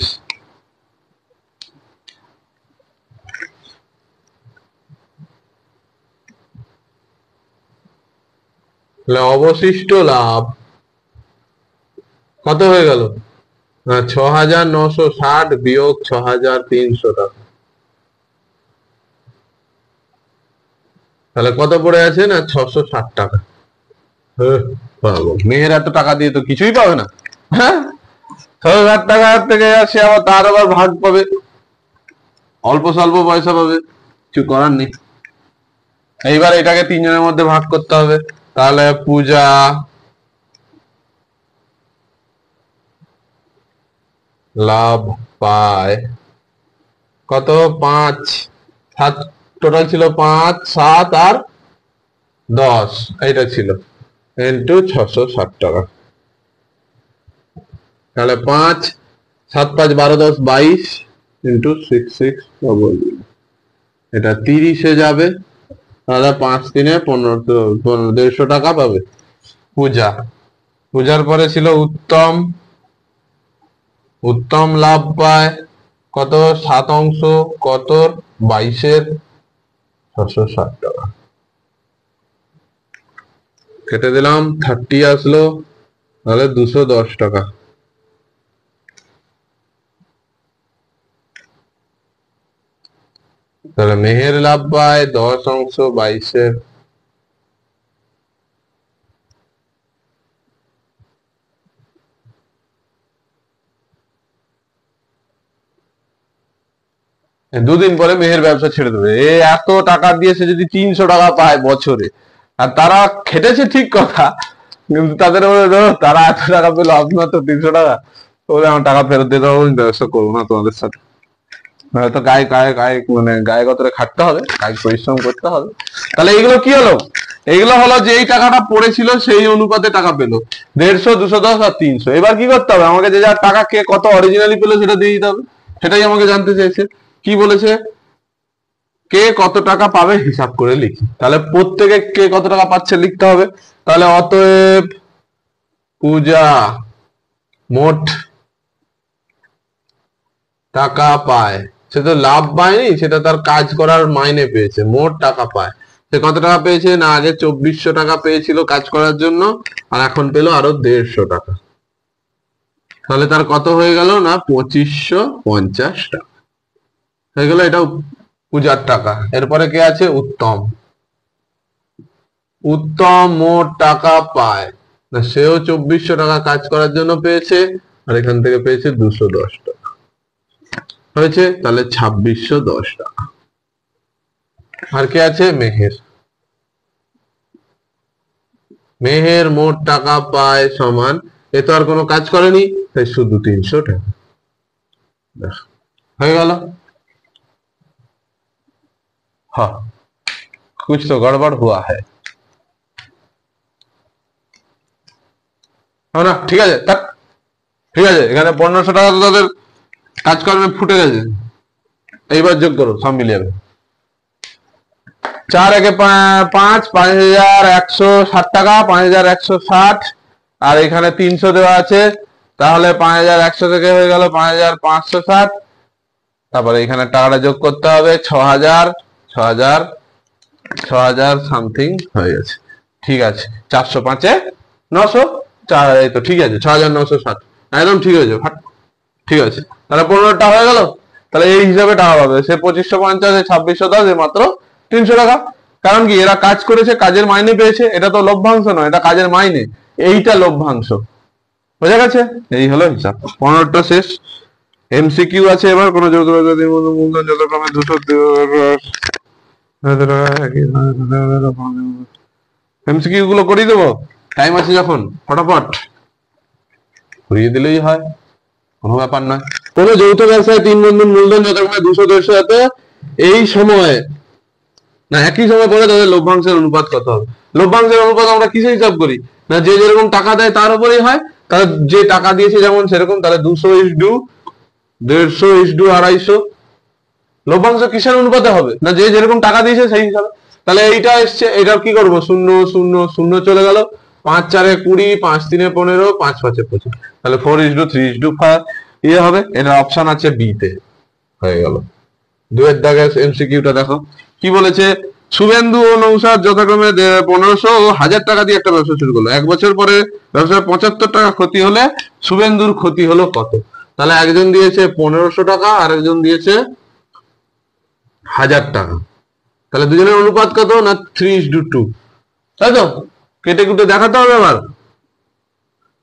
তাহলে অবশিষ্ট লাভ কত হয়ে গেল? 6960 বিয়োগ 6300 টাকা। তাহলে কত পড়ে আছে না 660 টাকা। পাবো, মেয়ের এত টাকা দিয়ে তো কিছুই পাবে না। হ্যাঁ, 660 টাকা থেকে সে আবার তার আবার ভাগ পাবে, অল্প স্বল্প পয়সা পাবে, কিছু করার নেই। এইবার এটাকে 3 জনের মধ্যে ভাগ করতে হবে। তাহলে পূজা লাভ পায় কত? 5 7, টোটাল ছিল 5 7 আর 10, এইটা ছিল ইন্টু 660 টাকা। তাহলে 5 7 5 12 10 22 ইন্টু 66 এটা 30-এ যাবে। তাহলে 5 3 15, 150 টাকা পাবে পূজা। পূজার পরে ছিল উত্তম। উত্তম লাভ পায় কত? 7 অংশ, কত? 22-এর 660 টাকা। কেটে দিলাম, 30 আসলো, তাহলে 210 টাকা। তাহলে মেহের লাভ পায় 10 অংশ 22-এর। দুদিন পরে মেহের ব্যবসা ছেড়ে দেবে। এ এত টাকা দিয়েছে, যদি 300 টাকা পায় বছরে, আর তারা খেটেছে ঠিক কথা, কিন্তু তাদের মধ্যে ধরো তারা এত টাকা পেলো, আপনার তো 300 টাকা, বলে আমার টাকা ফেরত দিয়ে দেবো, আমি ব্যবসা করবো না তোমাদের সাথে। হয়তো গায়ে গায়ে গায়ে মানে গায়ে গতরে খাটতে হবে, গায়ে পরিশ্রম করতে হবে। তাহলে এইগুলো কি হলো? এইগুলো হলো যে এই টাকাটা পড়েছিল সেই অনুপাতে টাকা পেলো, 150, 210 আর 300। এবার কি করতে হবে? আমাকে যে যার টাকা কে কত অরিজিনালি পেলো সেটা দিয়ে দিতে হবে। সেটাই আমাকে জানতে চাইছে। কি বলেছে? কে কত টাকা পাবে হিসাব করে লিখি। তাহলে প্রত্যেকে কে কত টাকা পাচ্ছে লিখতে হবে। তাহলে অতএব পূজা মোট টাকা পায়, সে তো লাভ পায়নি, সেটা তার কাজ করার মাইনে পেয়েছে, মোট টাকা পায়। সে কত টাকা পেয়েছে? না, আগে 2400 টাকা পেয়েছিল কাজ করার জন্য, আর এখন পেলো আরো 150 টাকা। তাহলে তার কত হয়ে গেল? না 2550 টাকা হয়ে গেল। এটা পূজার টাকা। এরপরে কে আছে? উত্তম। উত্তম মোট টাকা পায়, না সেও 2400 টাকা কাজ করার জন্য পেয়েছে, আর এখান থেকে পেয়েছে 210 টাকা, হয়েছে তাহলে 2610 টাকা। আর কে আছে? মেহের। মেহের মোট টাকা পায় সমান, এ তো আর কোনো কাজ করেনি, তাই শুধু 300 টাকা। হয়ে গেল। হ্যাঁ, कुछ तो गड़बड़ हुआ है না? ঠিক আছে, থাক, ঠিক আছে। এখানে 1500 টাকা তো তাদের কাজকর্মে ফুটে গেছে। এইবার যোগ করো, সব মিলিয়ে যাবে। 4 একে 5, 5160 টাকা, 5160, আর এখানে 300 দেওয়া আছে, তাহলে 5100 থেকে হয়ে গেল 5560। তারপরে এখানে টাকাটা যোগ করতে হবে, 6000 6000 6000 সামথিং হয়ে গেছে। ঠিক আছে, 405-এ 900, এই তো ঠিক আছে, 6960 একদম ঠিক হয়েছে। ঠিক আছে, তাহলে 15টা হয়ে গেল। তাহলে এই হিসাবে টাকা পাবে সে 2550, 2610, মাত্র 300 টাকা। কারণ কি? এরা কাজ করেছে, কাজের মাইনে পেয়েছে। এটা তো লভ্যাংশ নয়, এটা কাজের মাইনে, এইটা লভ্যাংশ। বোঝা গেছে? এই হলো হিসাব। 15টা শেষ। এমসিকিউ আছে এবার। কোন যৌথবাদীর মধ্যে মূলধন যথাক্রমে 200। এমসিকিউ গুলো করিয়ে দেবো, টাইম আছে যখন, ফটাফট করিয়ে দিলেই হয়, কোনো ব্যাপার নয়। কোন যৌথ ব্যবসায় 3 বন্ধুর মূলধন যথাক্রমে 200, 150 এই সময়, না একই সময় পরে তাদের লভ্যাংশের অনুপাত কত হবে? লভ্যাংশের অনুপাত আমরা কিসে হিসাব করি? না যে যেরকম টাকা দেয় তার উপরেই হয়। তাহলে যে টাকা দিয়েছে যেমন সেরকম, তাহলে 200:150:250। লভ্যাংশ কিসের অনুপাতে হবে? না যে যেরকম টাকা দিয়েছে সেই হিসাবে। তাহলে এইটা এসছে, এটা কি করবো? 0 0 0 চলে গেল, 5 4 20, 5 3 15, 5 5 25, তাহলে 4:3:5 ইয়ে হবে। এটা অপশন আছে বি তে। হয়ে গেল। 2 এর দাগের এমসিকিউটা দেখো কি বলেছে। শুভেন্দু ও নৌসাদ যথাক্রমে 1500 ও 1000 টাকা দিয়ে একটা ব্যবসা শুরু করলো। 1 বছর পরে ব্যবসায় 75 টাকা ক্ষতি হলে শুভেন্দুর ক্ষতি হলো কত? তাহলে একজন দিয়েছে 1500 টাকা, আর একজন দিয়েছে 1000 টাকা। তাহলে দুজনের অনুপাত কত? না 3:2, তাই তো? কেটে কুটে দেখাতে হবে আবার।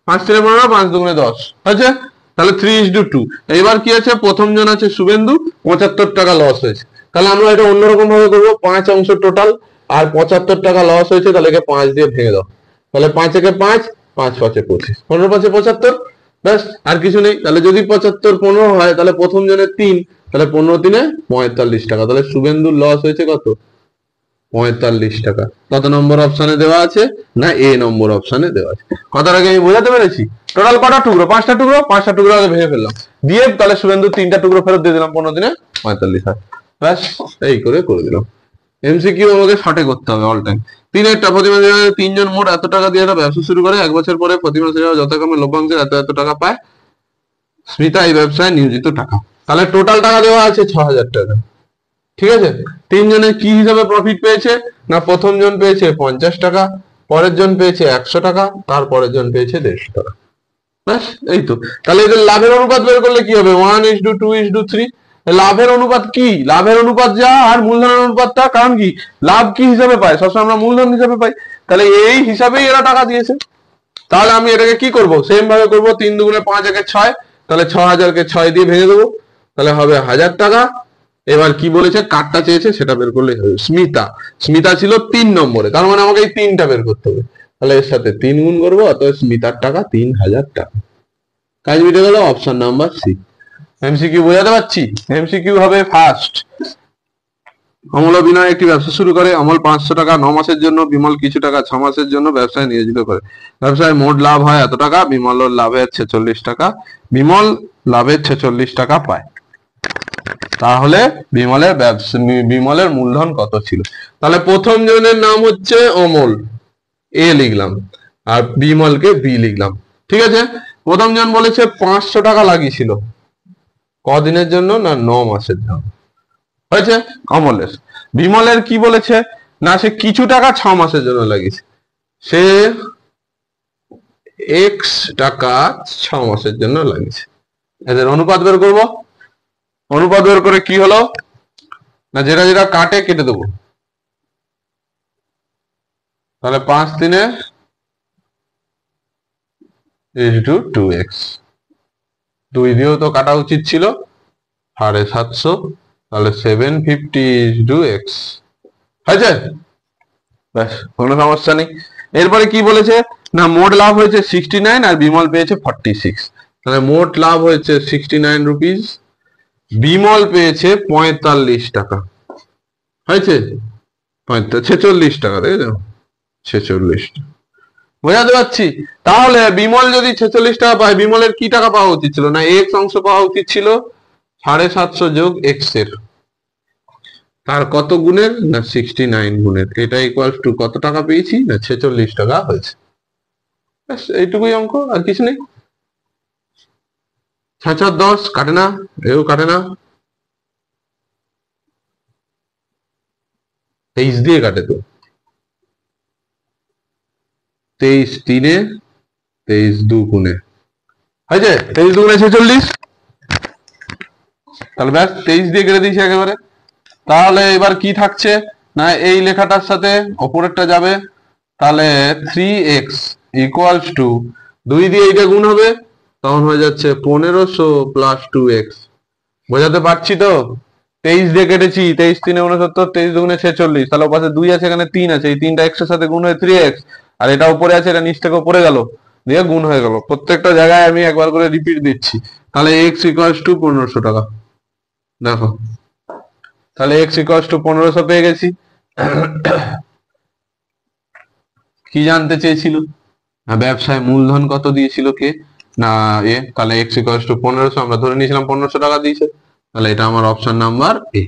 5 3 15, 5 2 10 হয়েছে। তাহলে 3:2। এবার কি আছে? প্রথম জন আছে শুভেন্দু, 75 টাকা লস হয়েছে। তাহলে আমরা এটা অন্যরকম ভাবে করবো, 5 অংশ টোটাল, আর 75 টাকা লস হয়েছে, তাহলে একে 5 দিয়ে ভেঙে দাও। তাহলে 5 একে 5, 5 5 25, 15 5 75, ব্যাস, আর কিছু নেই। তাহলে যদি 75 15 হয়, তাহলে প্রথম জনের 3, তাহলে 15 3 45 টাকা। তাহলে শুভেন্দুর লস হয়েছে কত? 45 টাকা। কত নম্বর অপশনে দেওয়া আছে? না এ নম্বর অপশনে দেওয়া আছে। কথাটাকে আমি বোঝাতে পেরেছি? টোটাল কটা টুকরো? 5টা টুকরো। 5টা টুকরো আগে ভেঙে ফেললাম, দিয়ে তাহলে শুভেন্দু 3টা টুকরো ফেরত দিয়ে দিলাম, 15 দিনে 45 হয়। ব্যাস, এই করে দিলাম। এমসিকিউ আমাকে শর্টে করতে হবে অল টাইম। 3-1টা প্রতিমাসে 3 জন মোট এত টাকা দিয়ে একটা ব্যবসা শুরু করে। 1 বছর পরে প্রতি মাসে যথাক্রমে লভ্যাংশের এত এত টাকা পায়। স্মিতা এই ব্যবসায় নিয়োজিত টাকা। তাহলে টোটাল টাকা দেওয়া আছে 6000 টাকা। ঠিক আছে, 3 জনের কি হিসাবে প্রফিট পেয়েছে? না প্রথম জন পেয়েছে 50 টাকা, পরের জন পেয়েছে 100 টাকা, তারপরের জন পেয়েছে 150 টাকা। ব্যাস, এই তো। তাহলে এদের লাভের অনুপাত বের করলে কি হবে? 1:2:3। লাভের অনুপাত কি, লাভের অনুপাত যা আর মূলধনের অনুপাতটা, কারণ কি লাভ কি হিসাবে পাই, সবসময় আমরা মূলধন হিসাবে পাই, তাহলে এই হিসাবেই এরা টাকা দিয়েছে। তাহলে আমি এটাকে কি করব, সেম ভাবে করবো, 3 দুগুণে 5 একে 6, তাহলে 6000 কে 6 দিয়ে ভেঙে দেবো, তাহলে হবে 1000 টাকা। এবার কি বলেছে, কার্ডটা চেয়েছে সেটা বের করলেই হবে। স্মিতা, স্মিতা ছিল 3 নম্বরে, তার মানে আমাকে এই 3টা বের করতে হবে, তাহলে এর সাথে 3 গুণ করবো, অতএব স্মিতার টাকা 3000 টাকা। কাজ মিটে গেল, অপশন নাম্বার সি। এমসিকিউ বোঝাতে পারছি? এমসিকিউ হবে ফার্স্ট। অমল ও বিনয় একটি ব্যবসা শুরু করে। অমল 500 টাকা 9 মাসের জন্য, বিমল কিছু টাকা 6 মাসের জন্য ব্যবসায় নিয়োজিত করে। ব্যবসায় মোট লাভ হয় এত টাকা, বিমল লাভের 46 টাকা, বিমল লাভের 46 টাকা পায়। তাহলে বিমলের মূলধন কত ছিল? তাহলে প্রথম জনের নাম হচ্ছে অমল, এ লিখলাম, আর বিমলকে বি লিখলাম। ঠিক আছে, প্রথম জন বলেছে 500 টাকা লাগিয়েছিল, কদিনের জন্য, না 9 মাসের জন্য, হয়েছে অমলের। বিমলের কি বলেছে, না সে কিছু টাকা 6 মাসের জন্য লাগিয়েছে, সে এক্স টাকা 6 মাসের জন্য লাগিয়েছে। এদের অনুপাত বের করবো। অনুপাত বের করে কি হলো, না যেটা যেটা কাটে কেটে দেবো, তাহলে 5 3 2x, 2 দিয়েও তো কাটা উচিত ছিল, 750, তাহলে 750 x, হয়েছে, ব্যাস কোনো সমস্যা নেই। এরপরে কি বলেছে, না মোট লাভ হয়েছে 69 আর বিমল পেয়েছে 46, তাহলে মোট লাভ হয়েছে 69 রুপিস, বিমল পেয়েছে 45 টাকা, হয়েছে 46 টাকা, তাই তো 46, বোঝাতে পারছি? তাহলে বিমল যদি 46 টাকা পায়, বিমলের কি টাকা পাওয়া উচিত ছিল, না এক্স অংশ পাওয়া উচিত ছিল 750 যোগ এক্স এর, তার কত গুণের, না 69 গুণের, এটা ইকুয়ালস টু কত টাকা পেয়েছি, না 46 টাকা হয়েছে। ব্যাস এইটুকুই অঙ্ক, আর কিছু নেই। 6 4 10 কাটে না, এও কাটে না, 23 দিয়ে কাটে তো, 23 3 23 2 গুণে, হয়েছে 23 2 গুণে 46, তাহলে ব্যাস 23 দিয়ে কেটে দিয়েছি একেবারে। তাহলে এবার কি থাকছে, না এই লেখাটার সাথে ওপরেরটা যাবে, তাহলে 3x ইকুয়ালস টু 2 দিয়ে এইটা গুণ হবে, তখন হয়ে যাচ্ছে 1500 প্লাস 2x। বোঝাতে পারছি তো? 23 দিয়ে কেটেছি, 23 3 69, 23 2 46, তাহলে ওপাশে 2 আছে, এখানে 3 আছে, এই 3টা x এর সাথে গুণ হয়ে 3x, আর এটা উপরে আছে, এটা নিচ থেকে উপরে গেল, দিয়ে গুণ হয়ে গেল। প্রত্যেকটা জায়গায় আমি একবার করে রিপিট দিচ্ছি। তাহলে x ইকুয়ালস টু 1500 টাকা, দেখো, তাহলে x ইকুয়ালস টু 1500 পেয়ে গেছি। কি জানতে চেয়েছিল, না ব্যবসায় মূলধন কত দিয়েছিল কে, না তাহলে x ইকুয়ালস টু 1500, আমরা ধরে নিয়েছিলাম 1500 টাকা দিয়েছে, তাহলে এটা আমার অপশন নাম্বার এ।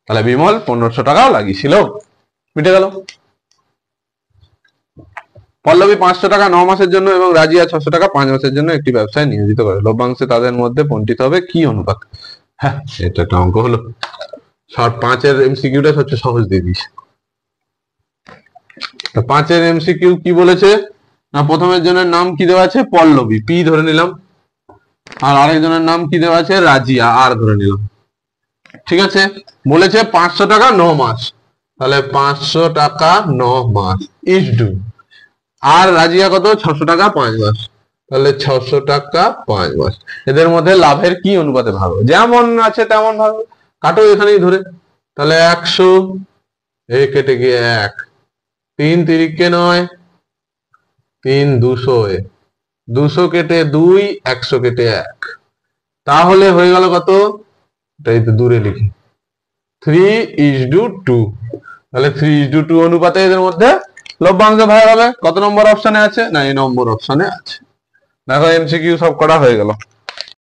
তাহলে বিমল 1500 টাকাও লাগিয়েছিল, মিটে গেল। পল্লবী 500 টাকা 9 মাসের জন্য এবং রাজিয়া 600 টাকা 5 মাসের জন্য একটি ব্যবসায় নিয়োজিত করে। লভ্যাংশে তাদের মধ্যে বণ্টিত হবে কি অনুপাত? হ্যাঁ, এটা একটা অঙ্ক হলো। 5-এর এমসিকিউটা সবচেয়ে সহজ দিয়ে দিয়েছে। 5-এর এমসিকিউ কি বলেছে, না প্রথমের জনের নাম কি দেওয়া আছে, পল্লবী, পি ধরে নিলাম, আর আরেকজনের নাম কি দেওয়া আছে, রাজিয়া, আর ধরে নিলাম। ঠিক আছে, বলেছে 500 টাকা 9 মাস, তাহলে 500 টাকা 9 মাস ইজ ডু, আর রাজিয়া কত, 600 টাকা 5 মাস, তাহলে 600 টাকা 5 মাস। এদের মধ্যে লাভের কি অনুপাতে ভাগ হবে, যেমন আছে তেমন ভাগ, কাটো এখানেই ধরে, তাহলে 100, এ কেটে গিয়ে 1, 3 তিরিকে 9, 3 200, 200 কেটে 2, 100 কেটে 1, তাহলে হয়ে গেল কত, এটাই তো দূরে লিখি, 3:2, তাহলে 3:2 অনুপাতে এদের মধ্যে লভ্যাংশ ভাগ হবে। কত নম্বর অপশনে আছে, না এই নম্বর অপশনে আছে। দেখো এমসিকিউ সব করা হয়ে গেল।